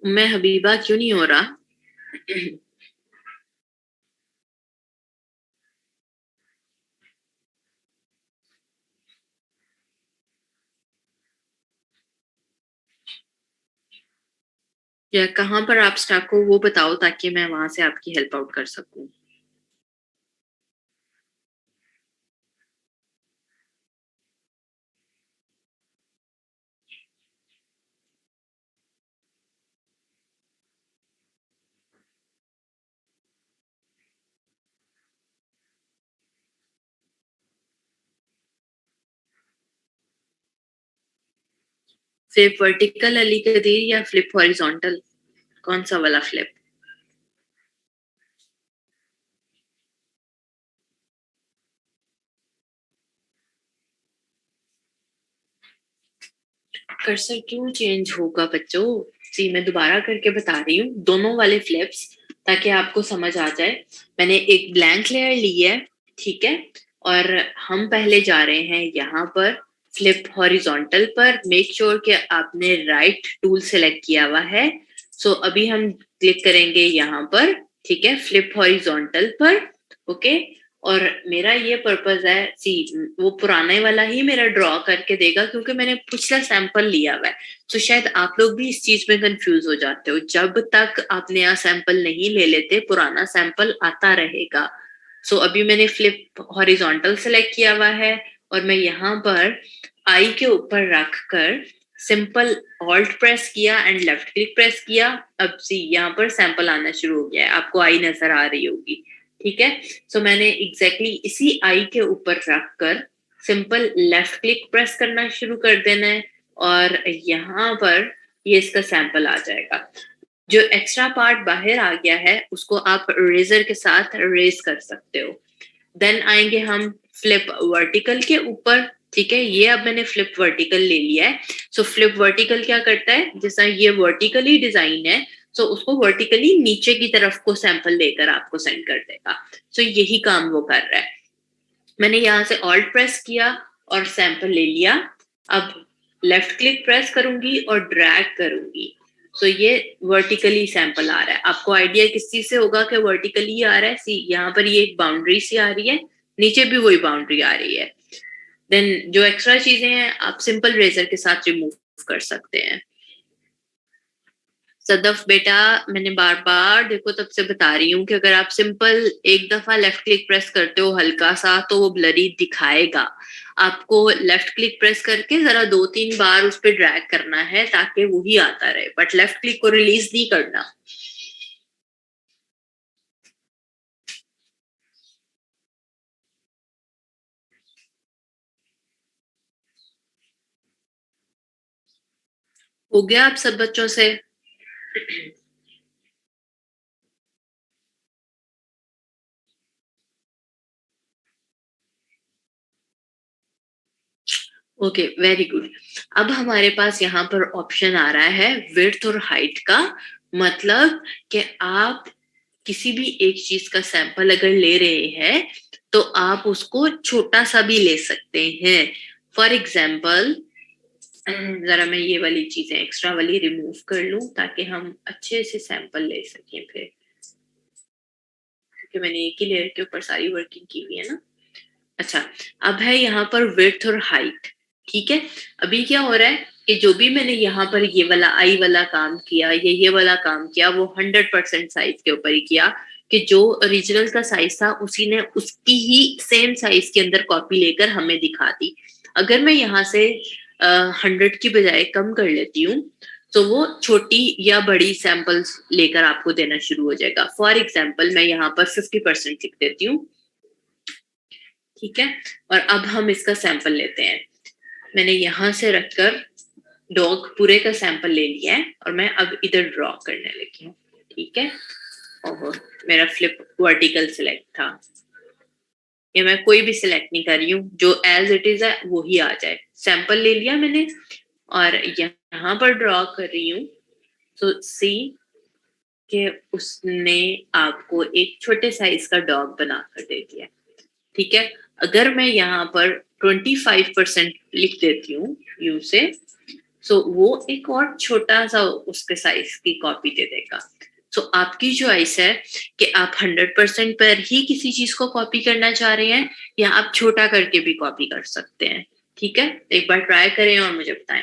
मैं हबीबा क्यों नहीं हो रहा? या कहाँ पर आप स्टक हो वो बताओ, ताकि मैं वहां से आपकी हेल्प आउट कर सकूं। फ्लिप वर्टिकल अली कदीर या फ्लिप हॉरिजॉन्टल, कौन सा वाला फ्लिप? कर्सर क्यों चेंज होगा बच्चों? सी मैं दोबारा करके बता रही हूँ दोनों वाले फ्लिप्स, ताकि आपको समझ आ जाए। मैंने एक ब्लैंक लेयर ली है, ठीक है, और हम पहले जा रहे हैं यहाँ पर फ्लिप हॉरिजॉन्टल पर। मेक श्योर कि आपने राइट टूल सेलेक्ट किया हुआ है। सो अभी हम क्लिक करेंगे यहाँ पर, ठीक है, फ्लिप हॉरिजॉन्टल पर। ओके, और मेरा ये पर्पस है, सी वो पुराने वाला ही मेरा ड्रॉ करके देगा क्योंकि मैंने पिछला सैंपल लिया हुआ है। तो शायद आप लोग भी इस चीज में कंफ्यूज हो जाते हो, जब तक आप नया सैंपल नहीं ले लेते पुराना सैंपल आता रहेगा। सो अभी मैंने फ्लिप हॉरिजॉन्टल सेलेक्ट किया हुआ है और मैं यहाँ पर आई के ऊपर रख कर सिंपल ऑल्ट प्रेस किया एंड लेफ्ट क्लिक प्रेस किया। अब सी यहाँ पर सैंपल आना शुरू हो गया है, आपको आई नजर आ रही होगी, ठीक है। सो मैंने एग्जैक्टली इसी आई के ऊपर रख कर सिंपल लेफ्ट क्लिक प्रेस करना शुरू कर देना है और यहाँ पर ये इसका सैंपल आ जाएगा। जो एक्स्ट्रा पार्ट बाहर आ गया है उसको आप रेजर के साथ रेज कर सकते हो। देन आएंगे हम फ्लिप वर्टिकल के ऊपर, ठीक है। ये अब मैंने फ्लिप वर्टिकल ले लिया है। सो फ्लिप वर्टिकल क्या करता है, जैसा ये वर्टिकली डिजाइन है, सो उसको वर्टिकली नीचे की तरफ को सैंपल लेकर आपको सेंड कर देगा। सो यही काम वो कर रहा है। मैंने यहाँ से ऑल्ट प्रेस किया और सैंपल ले लिया। अब लेफ्ट क्लिक प्रेस करूंगी और ड्रैग करूंगी। सो ये वर्टिकली सैंपल आ रहा है। आपको आइडिया किस चीज से होगा कि वर्टिकली आ रहा है? सी यहाँ पर ये एक बाउंड्री सी आ रही है, नीचे भी वही बाउंड्री आ रही है। देन जो एक्स्ट्रा चीजें हैं आप सिंपल रेजर के साथ रिमूव कर सकते हैं। सदफ बेटा, मैंने बार बार देखो तब से बता रही हूँ कि अगर आप सिंपल एक दफा लेफ्ट क्लिक प्रेस करते हो हल्का सा तो वो ब्लरी दिखाएगा। आपको लेफ्ट क्लिक प्रेस करके जरा 2-3 बार उस पर ड्रैग करना है ताकि वही आता रहे, बट लेफ्ट क्लिक को रिलीज नहीं करना। हो गया आप सब बच्चों से? Okay, very good. अब हमारे पास यहाँ पर ऑप्शन आ रहा है विड्थ और हाइट का। मतलब कि आप किसी भी एक चीज का सैंपल अगर ले रहे हैं तो आप उसको छोटा सा भी ले सकते हैं। फॉर एग्जाम्पल, जरा मैं ये वाली चीजें एक्स्ट्रा वाली रिमूव कर लूं ताकि हम अच्छे से सैंपल ले सकें फिर, क्योंकि मैंने एक ही लेयर के ऊपर सारी वर्किंग की हुई है ना। अच्छा, अब है यहाँ पर विड्थ और हाइट, ठीक है। अभी क्या हो रहा है कि जो भी मैंने यहाँ पर ये वाला आई वाला काम किया, ये वाला काम किया, वो 100% साइज के ऊपर ही किया कि जो ओरिजिनल का साइज था उसी ने उसकी ही सेम साइज के अंदर कॉपी लेकर हमें दिखा दी। अगर मैं यहाँ से 100 की बजाय कम कर लेती हूँ तो वो छोटी या बड़ी सैंपल्स लेकर आपको देना शुरू हो जाएगा। फॉर एग्जाम्पल मैं यहाँ पर 50% लिख देती हूँ, ठीक है। और अब हम इसका सैंपल लेते हैं। मैंने यहां से रखकर डॉग पूरे का सैंपल ले लिया है और मैं अब इधर ड्रॉ करने लगी हूँ, ठीक है। और मेरा फ्लिप वर्टिकल सिलेक्ट था, ये मैं कोई भी सिलेक्ट नहीं कर रही हूँ, जो एज इट इज है वही आ जाए। सैंपल ले लिया मैंने और यहाँ पर ड्रॉ कर रही हूँ। तो सी कि उसने आपको एक छोटे साइज का डॉग बनाकर दे दिया, ठीक है। अगर मैं यहाँ पर 25% लिख देती हूँ यू से, सो वो एक और छोटा सा उसके साइज की कॉपी दे देगा। सो आपकी चॉइस है कि आप 100% पर ही किसी चीज को कॉपी करना चाह रहे हैं या आप छोटा करके भी कॉपी कर सकते हैं, ठीक है। एक बार ट्राई करें और मुझे बताएं।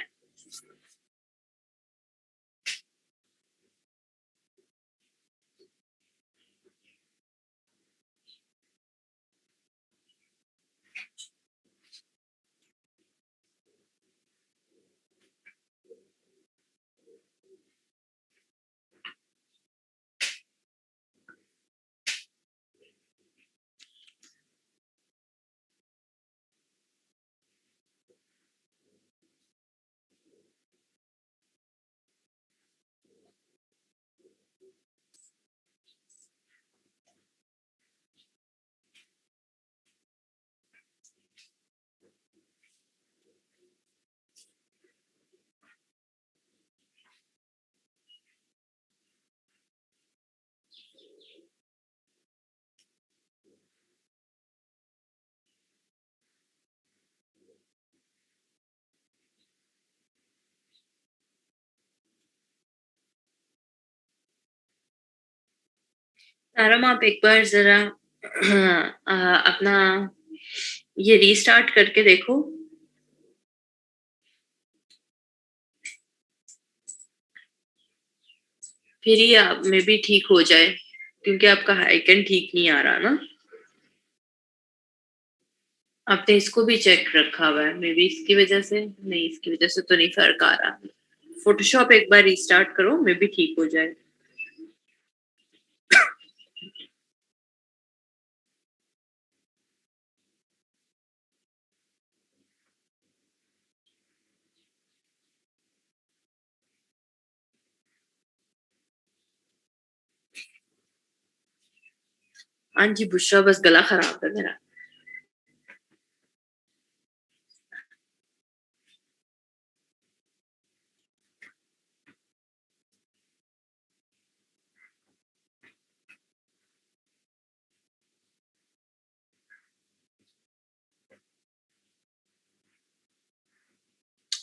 तारम, आप एक बार ज़रा अपना ये रीस्टार्ट करके देखो। फिर ही आप में भी ठीक हो जाए, क्योंकि आपका आइकन ठीक नहीं आ रहा ना। आपने इसको भी चेक रखा हुआ है, मे बी इसकी वजह से नहीं, इसकी वजह से तो नहीं फर्क आ रहा। फोटोशॉप एक बार रीस्टार्ट करो, मे बी ठीक हो जाए। हाँ जी बुशरा, बस गला खराब है मेरा।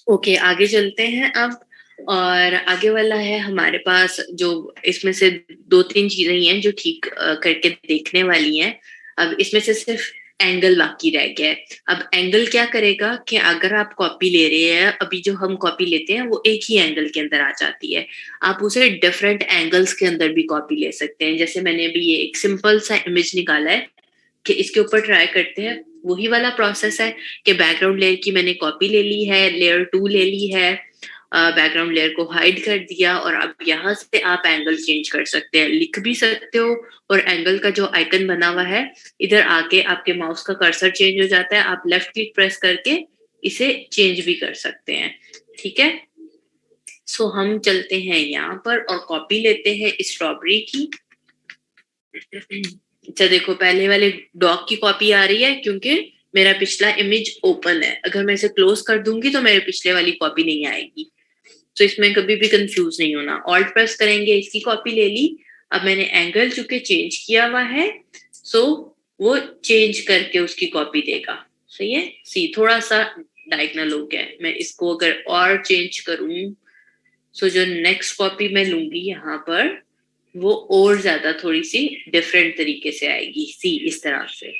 ओके, आगे चलते हैं अब। और आगे वाला है हमारे पास, जो इसमें से दो तीन चीजें ही हैं जो ठीक करके देखने वाली हैं। अब इसमें से सिर्फ एंगल बाकी रह गया है। अब एंगल क्या करेगा कि अगर आप कॉपी ले रहे हैं, अभी जो हम कॉपी लेते हैं वो एक ही एंगल के अंदर आ जाती है। आप उसे डिफरेंट एंगल्स के अंदर भी कॉपी ले सकते हैं। जैसे मैंने अभी ये एक सिंपल सा इमेज निकाला है कि इसके ऊपर ट्राई करते हैं। वही वाला प्रोसेस है कि बैकग्राउंड लेयर की मैंने कॉपी ले ली है, लेयर 2 ले ली है, बैकग्राउंड लेयर को हाइड कर दिया, और अब यहाँ से आप एंगल चेंज कर सकते हैं, लिख भी सकते हो। और एंगल का जो आइकन बना हुआ है, इधर आके आपके माउस का कर्सर चेंज हो जाता है, आप लेफ्ट क्लिक प्रेस करके इसे चेंज भी कर सकते हैं। ठीक है, सो हम चलते हैं यहाँ पर और कॉपी लेते हैं स्ट्रॉबेरी की। अच्छा देखो, पहले वाले डॉग की कॉपी आ रही है क्योंकि मेरा पिछला इमेज ओपन है। अगर मैं इसे क्लोज कर दूंगी तो मेरे पिछले वाली कॉपी नहीं आएगी। तो इसमें कभी भी कंफ्यूज नहीं होना। ऑल्ट प्रेस करेंगे, इसकी कॉपी ले ली। अब मैंने एंगल चूंकि चेंज किया हुआ है, सो वो चेंज करके उसकी कॉपी देगा। सही है, सी थोड़ा सा डायगनल हो गया है। मैं इसको अगर और चेंज करूं, सो जो नेक्स्ट कॉपी मैं लूंगी यहाँ पर, वो और ज्यादा थोड़ी सी डिफरेंट तरीके से आएगी, सी इस तरह से।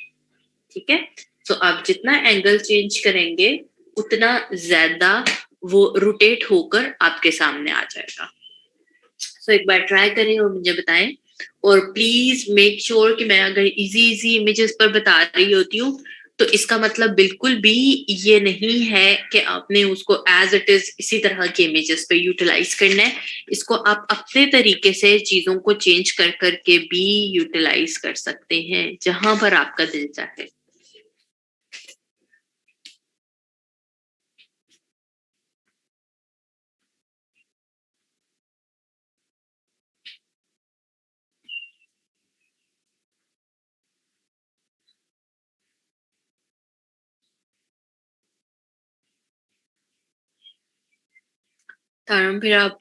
ठीक है, तो आप जितना एंगल चेंज करेंगे उतना ज्यादा वो रोटेट होकर आपके सामने आ जाएगा। सो एक बार ट्राई करें और मुझे बताएं। और प्लीज मेक श्योर कि मैं अगर इजी इजी इमेजेस पर बता रही होती हूँ तो इसका मतलब बिल्कुल भी ये नहीं है कि आपने उसको एज इट इज इसी तरह के इमेजेस पे यूटिलाइज करना है। इसको आप अपने तरीके से चीजों को चेंज कर करके भी यूटिलाइज कर सकते हैं, जहां पर आपका दिल चाहे। तारम, फिर आप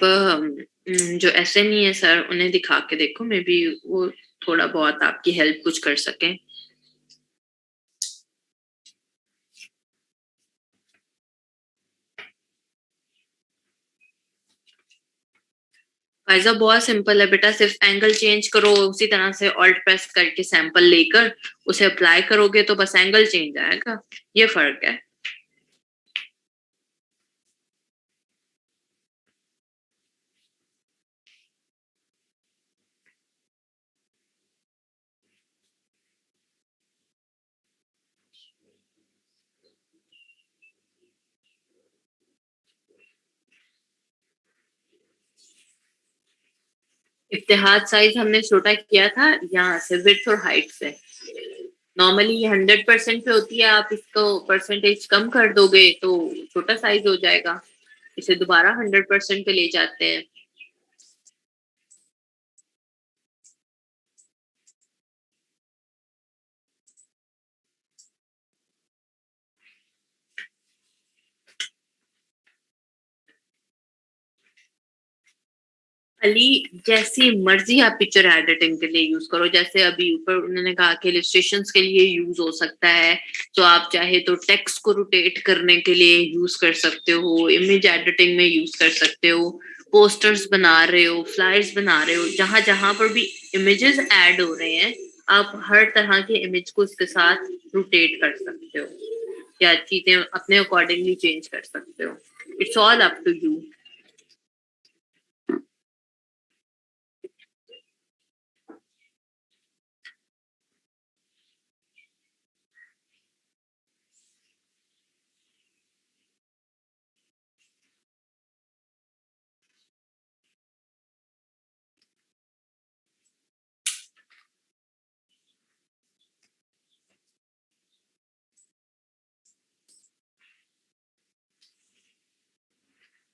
जो ऐसे नहीं है सर, उन्हें दिखा के देखो, मे बी वो थोड़ा बहुत आपकी हेल्प कुछ कर सके। फायजा, बहुत सिंपल है बेटा, सिर्फ एंगल चेंज करो, उसी तरह से ऑल्ट प्रेस करके सैंपल लेकर उसे अप्लाई करोगे तो बस एंगल चेंज आएगा। ये फर्क है। इत्तेहाद साइज हमने छोटा किया था यहाँ से, विड्थ और हाइट से। नॉर्मली ये 100% पे होती है, आप इसको परसेंटेज कम कर दोगे तो छोटा साइज हो जाएगा। इसे दोबारा 100% पे ले जाते हैं। अली, जैसी मर्जी आप पिक्चर एडिटिंग के लिए यूज करो। जैसे अभी ऊपर उन्होंने कहा कि इलस्ट्रेशंस के लिए यूज हो सकता है, तो आप चाहे तो टेक्स्ट को रोटेट करने के लिए यूज कर सकते हो, इमेज एडिटिंग में यूज कर सकते हो। पोस्टर्स बना रहे हो, फ्लायर्स बना रहे हो, जहां-जहां पर भी इमेजेस ऐड हो रहे हैं, आप हर तरह के इमेज को उसके साथ रोटेट कर सकते हो या चीजें अपने अकॉर्डिंगली चेंज कर सकते हो. It's all up to you.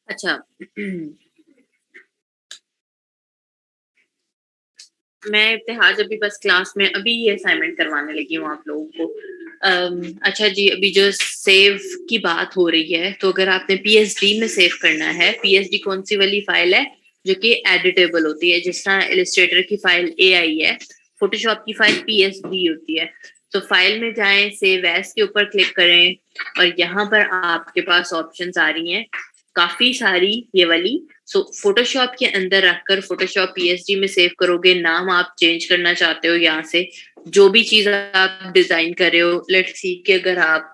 अच्छा. मैं इत्तेहाज अभी बस क्लास में अभी ये असाइनमेंट करवाने लगी हूँ आप लोगों को. अच्छा जी, अभी जो सेव की बात हो रही है, तो अगर आपने पीएसडी में सेव करना है, पीएसडी कौन सी वाली फाइल है जो कि एडिटेबल होती है, जिस तरह इलिस्ट्रेटर की फाइल एआई है, फोटोशॉप की फाइल पीएसडी होती है. तो फाइल में जाएं, सेव एज के ऊपर क्लिक करें और यहाँ पर आपके पास ऑप्शंस आ रही हैं काफी सारी ये वाली. सो फोटोशॉप के अंदर रखकर फोटोशॉप पीएसडी में सेव करोगे, नाम आप चेंज करना चाहते हो यहाँ से, जो भी चीज आप डिजाइन कर रहे हो. लेट्स सी कि अगर आप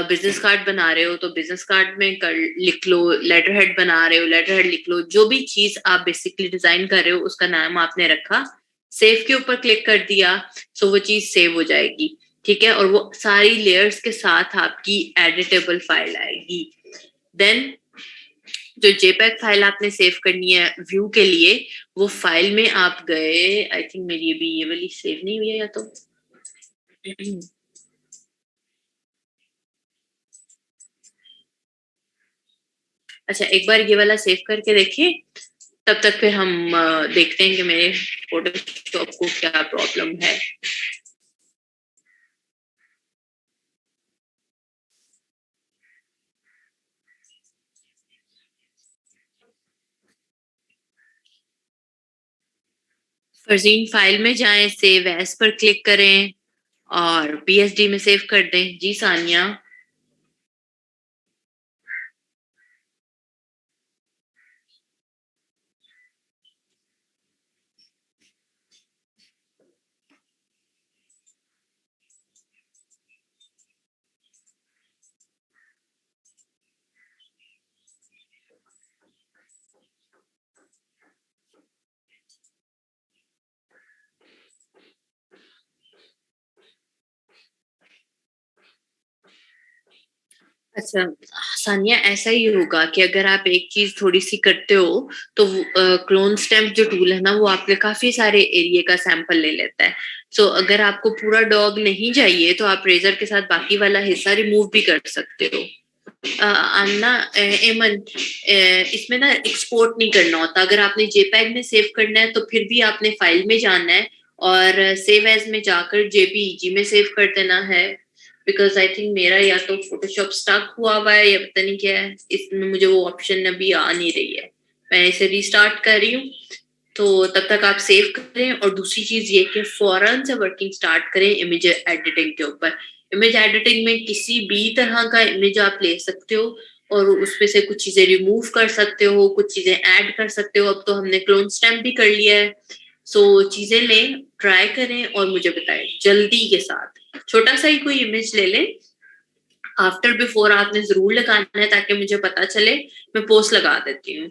बिजनेस कार्ड बना रहे हो तो बिजनेस कार्ड में कर लिख लो, लेटर हेड बना रहे हो लेटर हेड लिख लो, जो भी चीज आप बेसिकली डिजाइन कर रहे हो उसका नाम आपने रखा, सेव के ऊपर क्लिक कर दिया, सो वो चीज सेव हो जाएगी. ठीक है, और वो सारी लेयर्स के साथ आपकी एडिटेबल फाइल आएगी. देन जो जेपैग फाइल आपने सेव करनी है व्यू के लिए, वो फाइल में आप गए, आई थिंक मेरी अभी ये वाली सेव नहीं हुई है या तो. अच्छा, एक बार ये वाला सेव करके देखिए, तब तक फिर हम देखते हैं कि मेरे फोटोशॉप को क्या प्रॉब्लम है. फरजीन फाइल में जाएं, सेव एज पर क्लिक करें और पीएसडी में सेव कर दें. जी सानिया. अच्छा सानिया, ऐसा ही होगा कि अगर आप एक चीज थोड़ी सी करते हो तो क्लोन स्टैम्प जो टूल है ना, वो आपके काफी सारे एरिया का सैंपल ले लेता है. सो अगर आपको पूरा डॉग नहीं चाहिए तो आप रेजर के साथ बाकी वाला हिस्सा रिमूव भी कर सकते हो. आमना एमन, इसमें ना एक्सपोर्ट नहीं करना होता. अगर आपने जेपैग में सेव करना है तो फिर भी आपने फाइल में जाना है और सेव एज में जाकर जेपीईजी में सेव कर देना है. बिकॉज आई थिंक मेरा या तो फोटोशॉप स्टक हुआ है या पता नहीं क्या है, इसमें मुझे वो ऑप्शन अभी आ नहीं रही है. मैं इसे रिस्टार्ट कर रही हूँ. तो तब तक आप सेव करें और दूसरी चीज ये कि फौरन से वर्किंग स्टार्ट करें इमेज एडिटिंग के ऊपर. इमेज एडिटिंग में किसी भी तरह का इमेज आप ले सकते हो और उसमें से कुछ चीजें रिमूव कर सकते हो, कुछ चीजें ऐड कर सकते हो. अब तो हमने क्लोन स्टैम्प भी कर लिया है. सो चीजें लें, ट्राई करें और मुझे बताएं जल्दी के साथ. छोटा सा ही कोई इमेज ले लें, आफ्टर बिफोर आपने जरूर लगाना है ताकि मुझे पता चले. मैं पोस्ट लगा देती हूँ.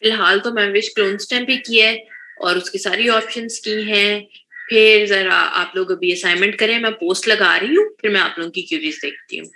फिलहाल तो मैं विश क्लोन स्टैम्प ही किया है और उसकी सारी ऑप्शंस की हैं. फिर जरा आप लोग अभी असाइनमेंट करें, मैं पोस्ट लगा रही हूँ, फिर मैं आप लोगों की क्यूरीज देखती हूँ.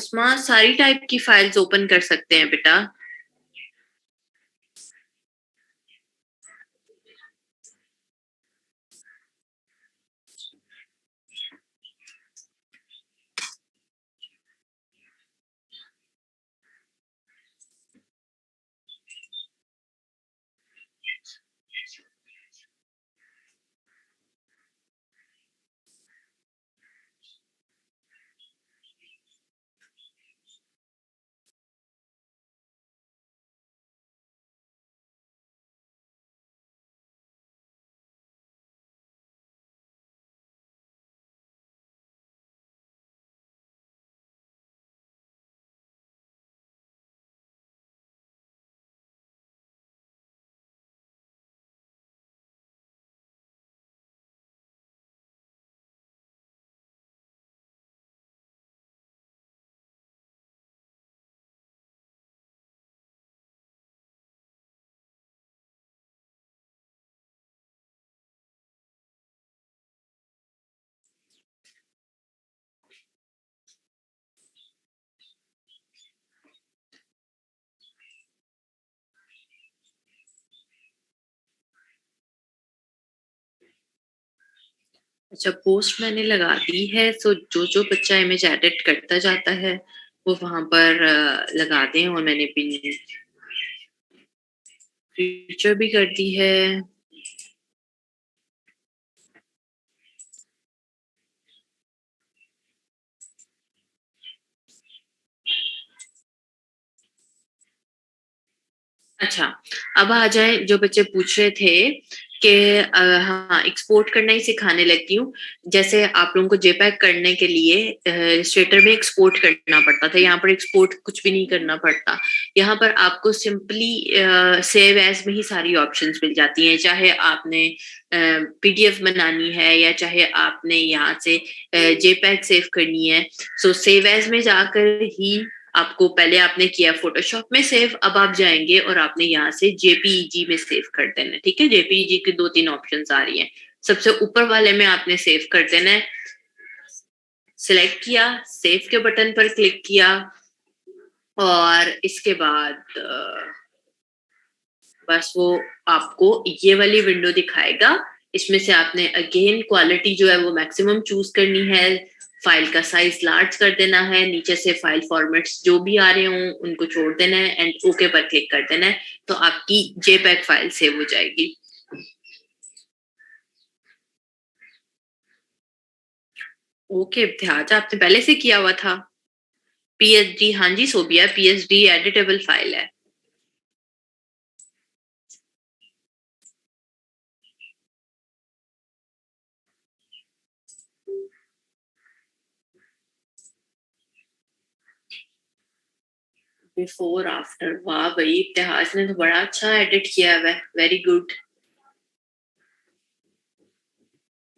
अस्मा सारी टाइप की फाइल्स ओपन कर सकते हैं बेटा। अच्छा, पोस्ट मैंने लगा दी है, तो जो जो बच्चा इमेज एडिट करता जाता है वो वहां पर लगा दें। और मैंने पिन फीचर भी कर दी है। अच्छा, अब आ जाए जो बच्चे पूछ रहे थे कि हाँ एक्सपोर्ट करना ही सिखाने लगती हूँ। जैसे आप लोगों को जेपैक करने के लिए इलस्ट्रेटर में एक्सपोर्ट करना पड़ता था, यहाँ पर एक्सपोर्ट कुछ भी नहीं करना पड़ता। यहाँ पर आपको सिंपली सेव एज में ही सारी ऑप्शंस मिल जाती हैं। चाहे आपने पीडीएफ बनानी है या चाहे आपने यहाँ से जेपैक सेव करनी है, सो सेव एज में जाकर ही आपको, पहले आपने किया फोटोशॉप में सेव, अब आप जाएंगे और आपने यहाँ से जेपीईजी में सेव कर देना है। ठीक है, जेपीईजी की 2-3 ऑप्शंस आ रही हैं। सबसे ऊपर वाले में आपने सेव कर देना है। सिलेक्ट किया, सेव के बटन पर क्लिक किया और इसके बाद बस वो आपको ये वाली विंडो दिखाएगा। इसमें से आपने अगेन क्वालिटी जो है वो मैक्सिमम चूज करनी है, फाइल का साइज लार्ज कर देना है, नीचे से फाइल फॉर्मेट्स जो भी आ रहे हों उनको छोड़ देना है एंड ओके पर क्लिक कर देना है, तो आपकी जेपैक फाइल सेव हो जाएगी। ओके इब्तिहाज, आपने पहले से किया हुआ था? पीएचडी, हाँ जी सोबिया, पीएचडी एडिटेबल फाइल है। बिफोर आफ्टर, वाह भाई इब्तिहाज ने तो बड़ा अच्छा एडिट किया हुआ है, वेरी गुड।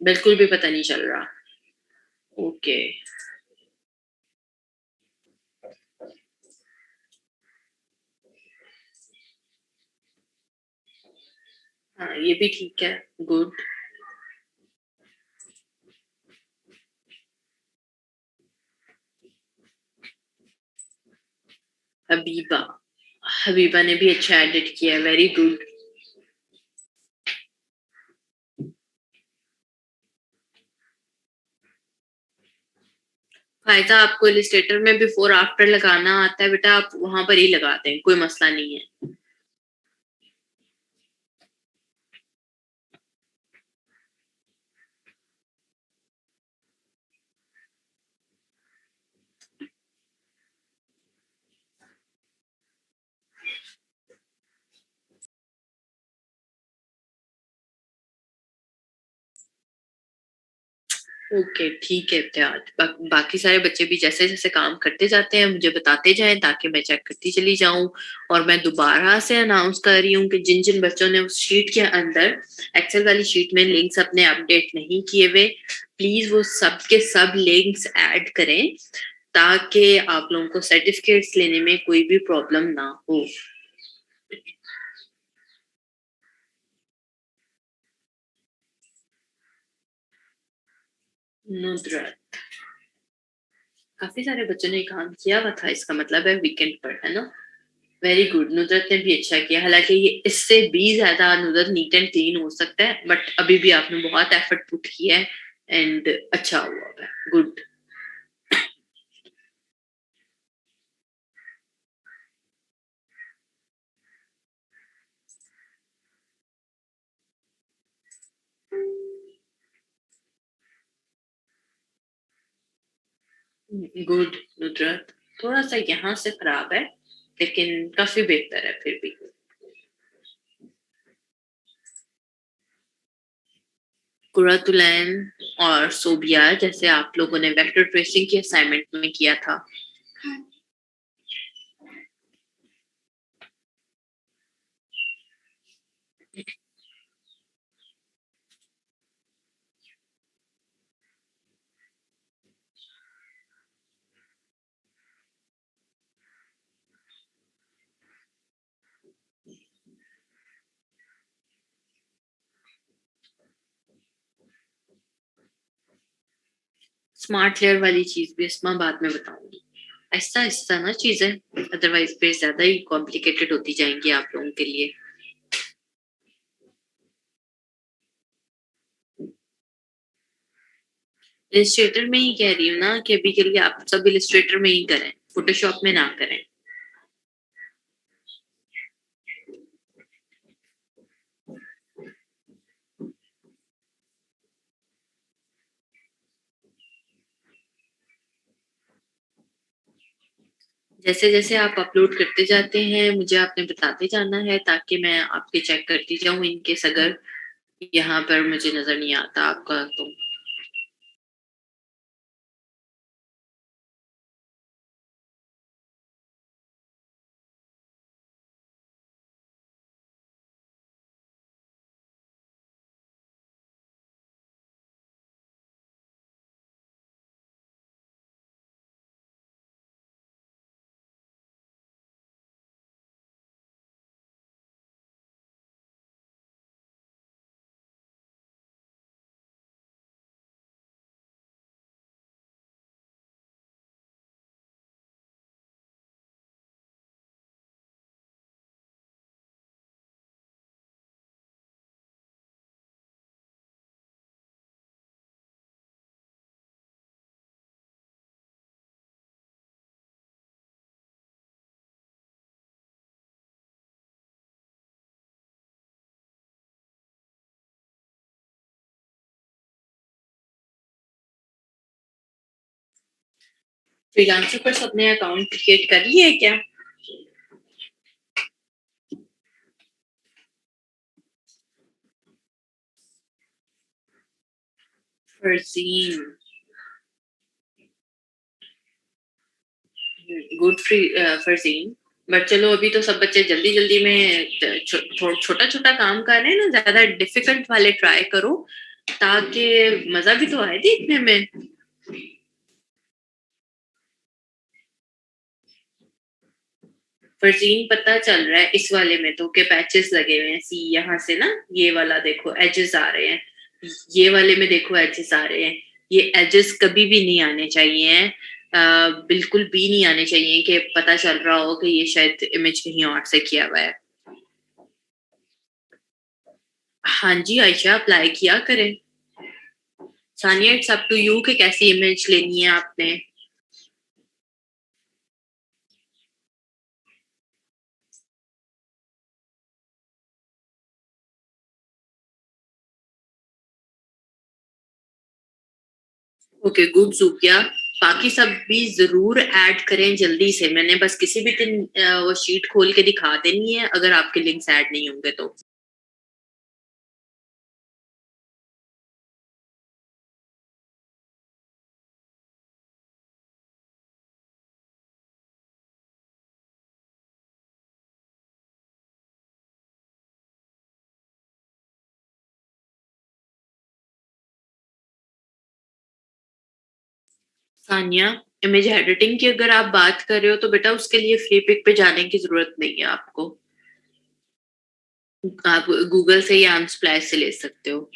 बिल्कुल भी पता नहीं चल रहा। ओके, हाँ ये भी ठीक है, गुड। हबीबा, हबीबा ने भी अच्छा एडिट किया, वेरी गुड। फायदा, आपको इलिस्ट्रेटर में बिफोर आफ्टर लगाना आता है बेटा, आप वहां पर ही लगाते हैं, कोई मसला नहीं है। ओके ठीक है इम्तियाज, बाकी सारे बच्चे भी जैसे जैसे काम करते जाते हैं मुझे बताते जाएं ताकि मैं चेक करती चली जाऊं। और मैं दोबारा से अनाउंस कर रही हूँ कि जिन जिन बच्चों ने उस शीट के अंदर, एक्सेल वाली शीट में लिंक्स अपने अपडेट नहीं किए हुए, प्लीज वो सब के सब लिंक्स ऐड करें ताकि आप लोगों को सर्टिफिकेट्स लेने में कोई भी प्रॉब्लम ना हो। नुदरत, काफ़ी सारे बच्चों ने काम किया हुआ था, इसका मतलब है वीकेंड पर, है ना? वेरी गुड, नुदरत ने भी अच्छा किया। हालाँकि ये इससे भी ज़्यादा नुदरत नीट एंड क्लीन हो सकता है, बट अभी भी आपने बहुत एफर्ट पुट किया है एंड अच्छा हुआ है। गुड। गुड नुदरत। थोड़ा-सा यहाँ से खराब है, लेकिन काफ़ी बेहतर है फिर भी। कुरातुलैन और सोबिया जैसे आप लोगों ने वेक्टर ट्रेसिंग की असाइनमेंट में किया था। स्मार्ट लेयर वाली चीज़ भी इस्मा बाद में बताऊँगी। आहिस्ता-आहिस्ता ना चीज़ें, अदरवाइज़ फिर ज़्यादा ही कॉम्प्लिकेटेड होती जाएँगी आप लोगों के लिए। इलस्ट्रेटर में ही कह रही हूँ ना कि अभी के लिए आप सब इलस्ट्रेटर में ही करें, फ़ोटोशॉप में ना करें। जैसे-जैसे आप अपलोड करते जाते हैं, मुझे आपने बताते जाना है ताकि मैं आपके चेक करती जाऊँ इन केस अगर यहाँ पर मुझे नज़र नहीं आता आपका तो। फ्रीलांसर पर सबने अकाउंट क्रिएट कर लिए है क्या? फरज़ीन, गुड फरज़ीन। बट चलो अभी तो सब बच्चे जल्दी-जल्दी में छोटा-छोटा काम कर रहे हैं ना, ज़्यादा डिफिकल्ट वाले ट्राई करो ताकि मज़ा भी तो आए देखने में। फरज़ीन पता चल रहा है इस वाले में तो कि पैचेस लगे हुए हैं, सी यहाँ से ना ये वाला देखो एजेस आ रहे हैं, ये वाले में देखो एजेस आ रहे हैं। ये एजेस कभी भी नहीं आने चाहिए हैं, बिल्कुल भी नहीं आने चाहिए कि पता चल रहा हो कि ये शायद इमेज कहीं और से किया हुआ है। हाँ जी आयशा, अप्लाई किया करें। Sania, it's up to you कि कैसी इमेज लेनी है आपने। ओके गुड ज़ूकिया। बाकी सब भी ज़रूर ऐड करें जल्दी से। मैंने बस किसी भी दिन वो शीट खोल के दिखा देनी है अगर आपके लिंक्स ऐड नहीं होंगे तो। सानिया, इमेज एडिटिंग की अगर आप बात कर रहे हो तो बेटा उसके लिए फ्ली पिक पे जाने की ज़रूरत नहीं है आपको। आप गूगल से या अनस्प्लैश से ले सकते हो।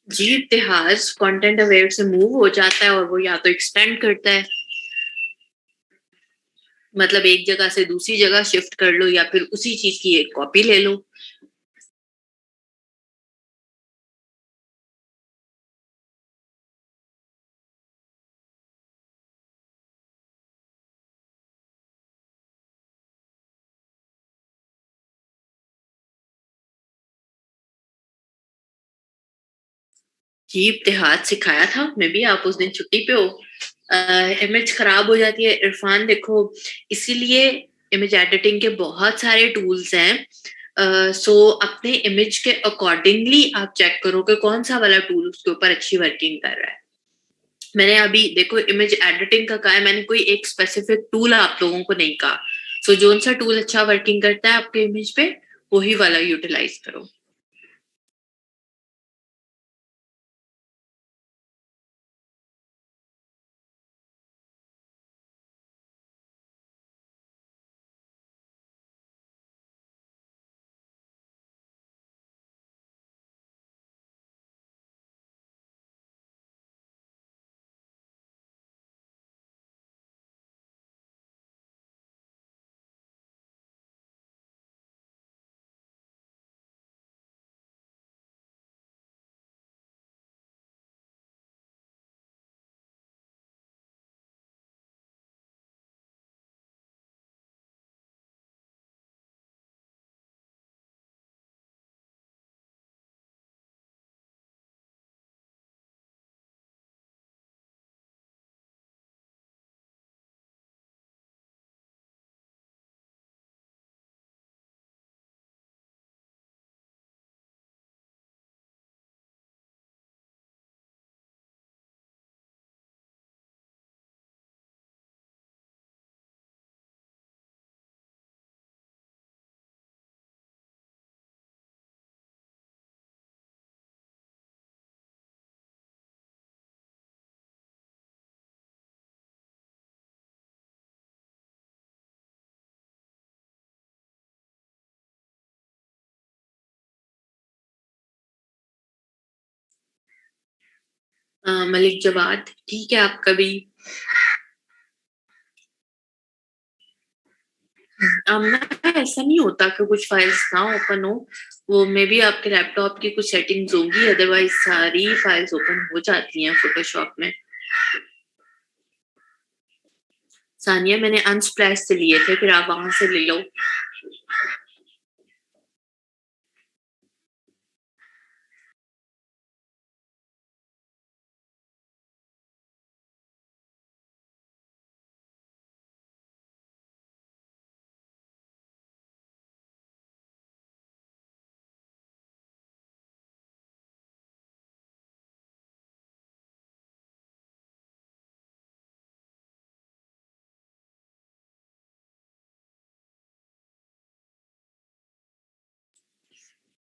जी, इतिहास कंटेंट अवेयर से मूव हो जाता है और वो या तो एक्सटेंड करता है, मतलब एक जगह से दूसरी जगह शिफ्ट कर लो या फिर उसी चीज़ की एक कॉपी ले लो। जी, इत्तेहाद सिखाया था, मे बी आप उस दिन छुट्टी पे हो। इमेज खराब हो जाती है। इरफान देखो, इसीलिए इमेज एडिटिंग के बहुत सारे टूल्स हैं। सो अपने इमेज के अकॉर्डिंगली आप चेक करो कि कौन सा वाला टूल उसके ऊपर अच्छी वर्किंग कर रहा है। मैंने अभी देखो इमेज एडिटिंग का कहा है, मैंने कोई एक स्पेसिफिक टूल आप लोगों को नहीं कहा। सो जो सा टूल अच्छा वर्किंग करता है आपके इमेज पे, वही वाला यूटिलाइज करो। मलिक जवाद, ठीक है आप कभी ना, ऐसा नहीं होता कि कुछ फाइल्स ना ओपन हो। वो मे बी आपके लैपटॉप की कुछ सेटिंग्स होंगी, अदरवाइज सारी फाइल्स ओपन हो जाती हैं फोटोशॉप में। सानिया, मैंने अनस्प्लैश से लिए थे, फिर आप वहां से ले लो।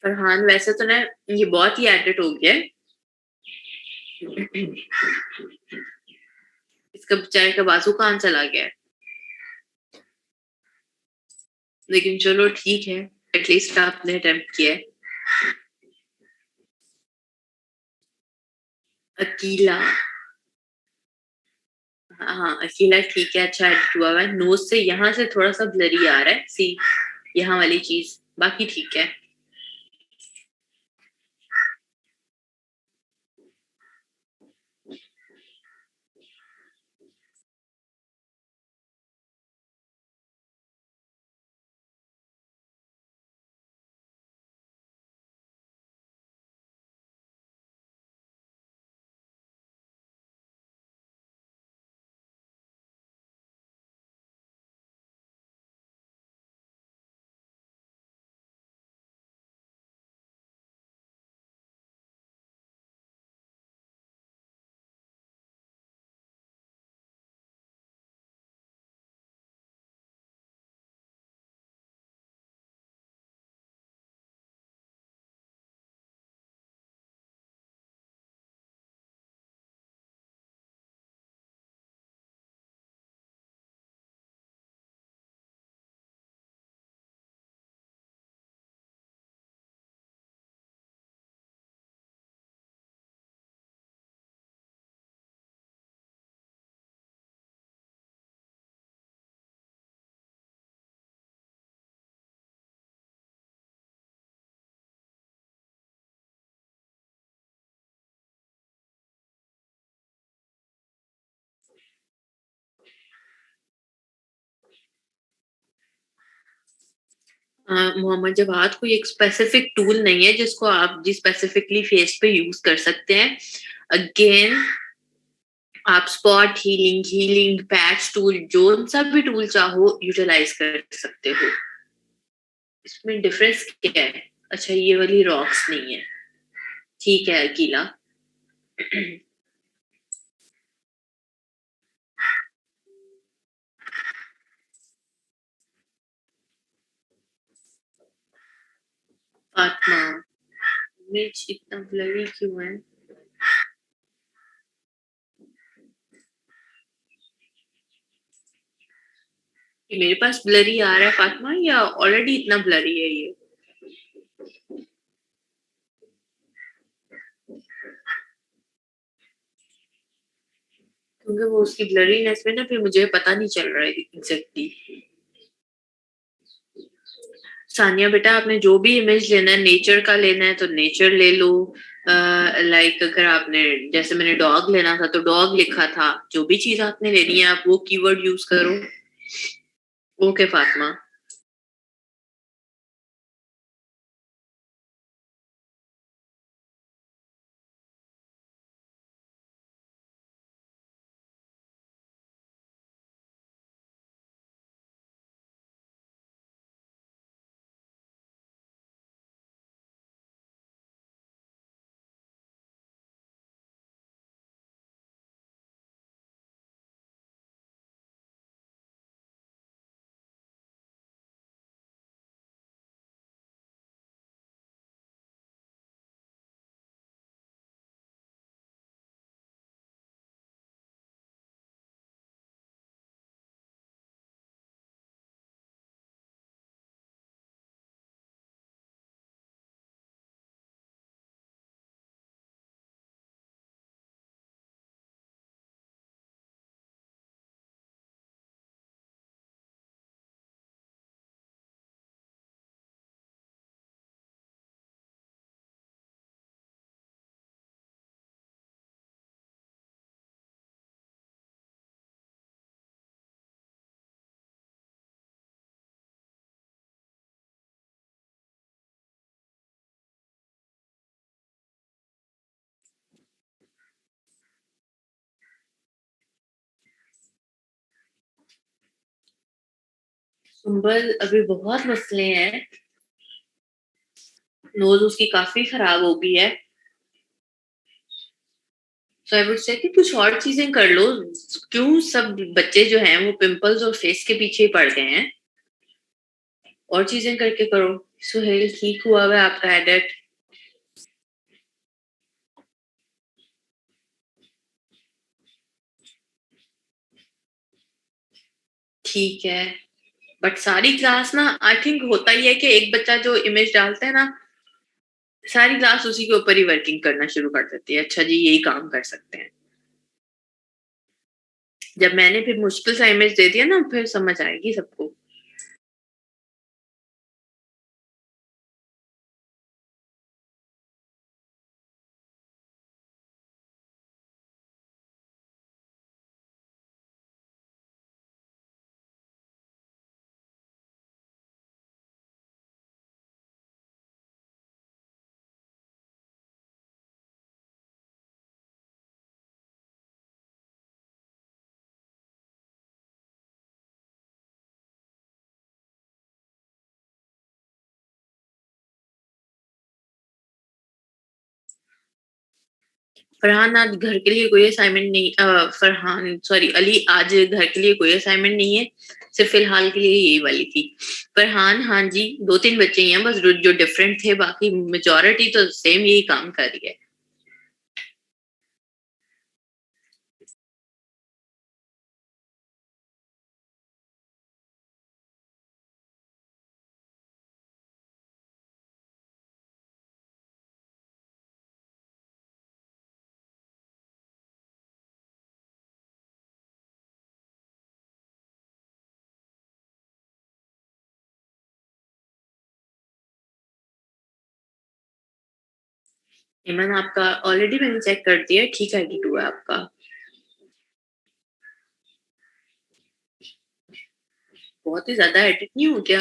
फरहान, वैसे तो ना ये बहुत ही एडिट हो गया है। इसका बेचारे का बाजू कहाँ चला गया है। लेकिन चलो ठीक है, एटलीस्ट आपने अटेम्प्ट किया है। अकीला, हाँ हाँ, अकेला ठीक है, अच्छा एडिट हुआ हुआ है। नोज से यहाँ से थोड़ा सा ब्लरी आ रहा है, सी यहाँ वाली चीज, बाकी ठीक है। मोहम्मद जवाद कोई एक स्पेसिफिक टूल नहीं है जिसको आप जी स्पेसिफिकली फेस पे यूज कर सकते हैं। अगेन आप spot healing, healing patch tool, जो सा भी टूल चाहो यूटिलाइज कर सकते हो। इसमें डिफरेंस क्या है? अच्छा, ये वाली रॉक्स नहीं है, ठीक है अकीला। फातिमा, इमेज इतना ब्लरी क्यों है? ये मेरे पास ब्लरी आ रहा है फातिमा, या ऑलरेडी इतना ब्लरी है ये? क्योंकि वो उसकी ब्लरीनेस में ना फिर मुझे पता नहीं चल रहा है एग्जैक्टली। सानिया बेटा, आपने जो भी इमेज लेना है, नेचर का लेना है तो नेचर ले लो। लाइक अगर आपने, जैसे मैंने डॉग लेना था तो डॉग लिखा था, जो भी चीज आपने लेनी है आप वो कीवर्ड यूज करो। ओके फातिमा। सुंबल अभी बहुत मसले हैं, नोज उसकी काफी खराब हो गई है। सो आई वुड से कि कुछ और चीजें कर लो। क्यों सब बच्चे जो हैं वो पिंपल्स और फेस के पीछे ही पड़ गए हैं? और चीजें करके करो। सुहेल, ठीक हुआ है आपका एडिट? ठीक है, बट सारी क्लास ना आई थिंक होता ही है कि एक बच्चा जो इमेज डालता है ना, सारी क्लास उसी के ऊपर ही वर्किंग करना शुरू कर देती है। अच्छा जी, यही काम कर सकते हैं। जब मैंने फिर मुश्किल सा इमेज दे दिया ना, फिर समझ आएगी सबको। फरहान, आज घर के लिए कोई असाइनमेंट नहीं, फरहान सॉरी अली, आज घर के लिए कोई असाइनमेंट नहीं है, सिर्फ फिलहाल के लिए यही वाली थी। फरहान, हाँ जी, दो तीन बच्चे ही हैं बस जो डिफरेंट थे, बाकी मेजोरिटी तो सेम यही काम कर रही है। ईमान, आपका ऑलरेडी मैंने चेक कर दिया, ठीक है, एडिट हुआ है आपका। बहुत ही ज्यादा एडिट नहीं हो गया?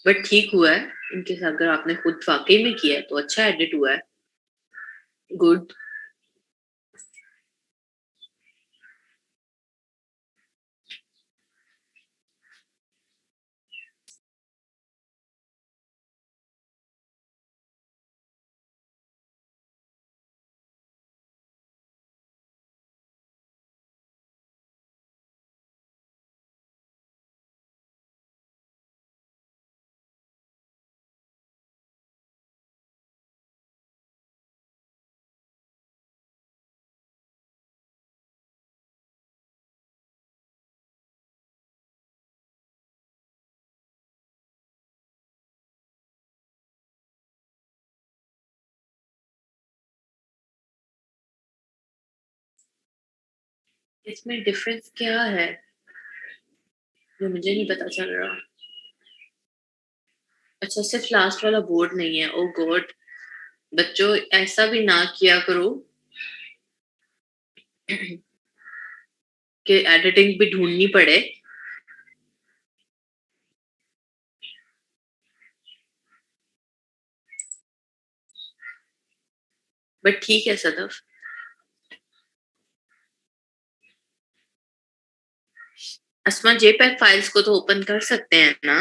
बट ठीक हुआ है, इनकेस अगर आपने खुद वाकई में किया है तो अच्छा एडिट हुआ है। गुड। इसमें डिफरेंस क्या है जो मुझे नहीं पता चल रहा। अच्छा, सिर्फ लास्ट वाला बोर्ड नहीं है। ओ गॉड, बच्चों ऐसा भी ना किया करो कि एडिटिंग भी ढूंढनी पड़े। बट ठीक है सदफ। असमा जेपैग फाइल्स को तो ओपन कर सकते हैं ना।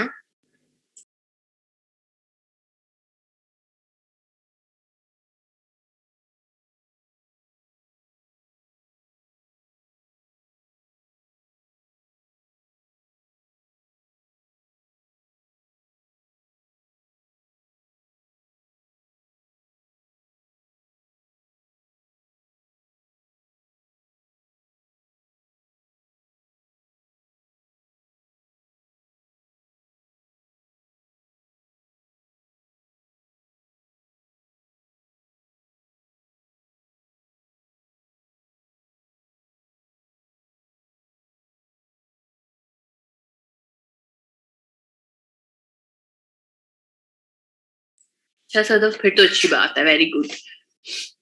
अच्छा सदफ, फिर तो अच्छी बात है, वेरी गुड।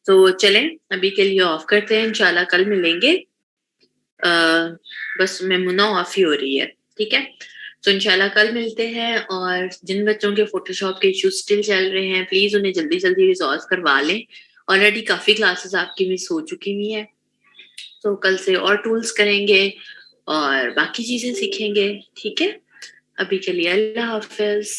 तो चलें, अभी के लिए ऑफ करते हैं, इंशाल्लाह कल मिलेंगे। बस मेमुना ऑफ ही हो रही है, ठीक है। तो इंशाल्लाह कल मिलते हैं। और जिन बच्चों के फोटोशॉप के इश्यूज स्टिल चल रहे हैं, प्लीज उन्हें जल्दी जल्दी रिजॉल्व करवा लें। ऑलरेडी काफी क्लासेस आपकी मिस हो चुकी हुई है, तो कल से और टूल्स करेंगे और बाकी चीजें सीखेंगे, ठीक है। अभी के लिए अल्लाह हाफिज।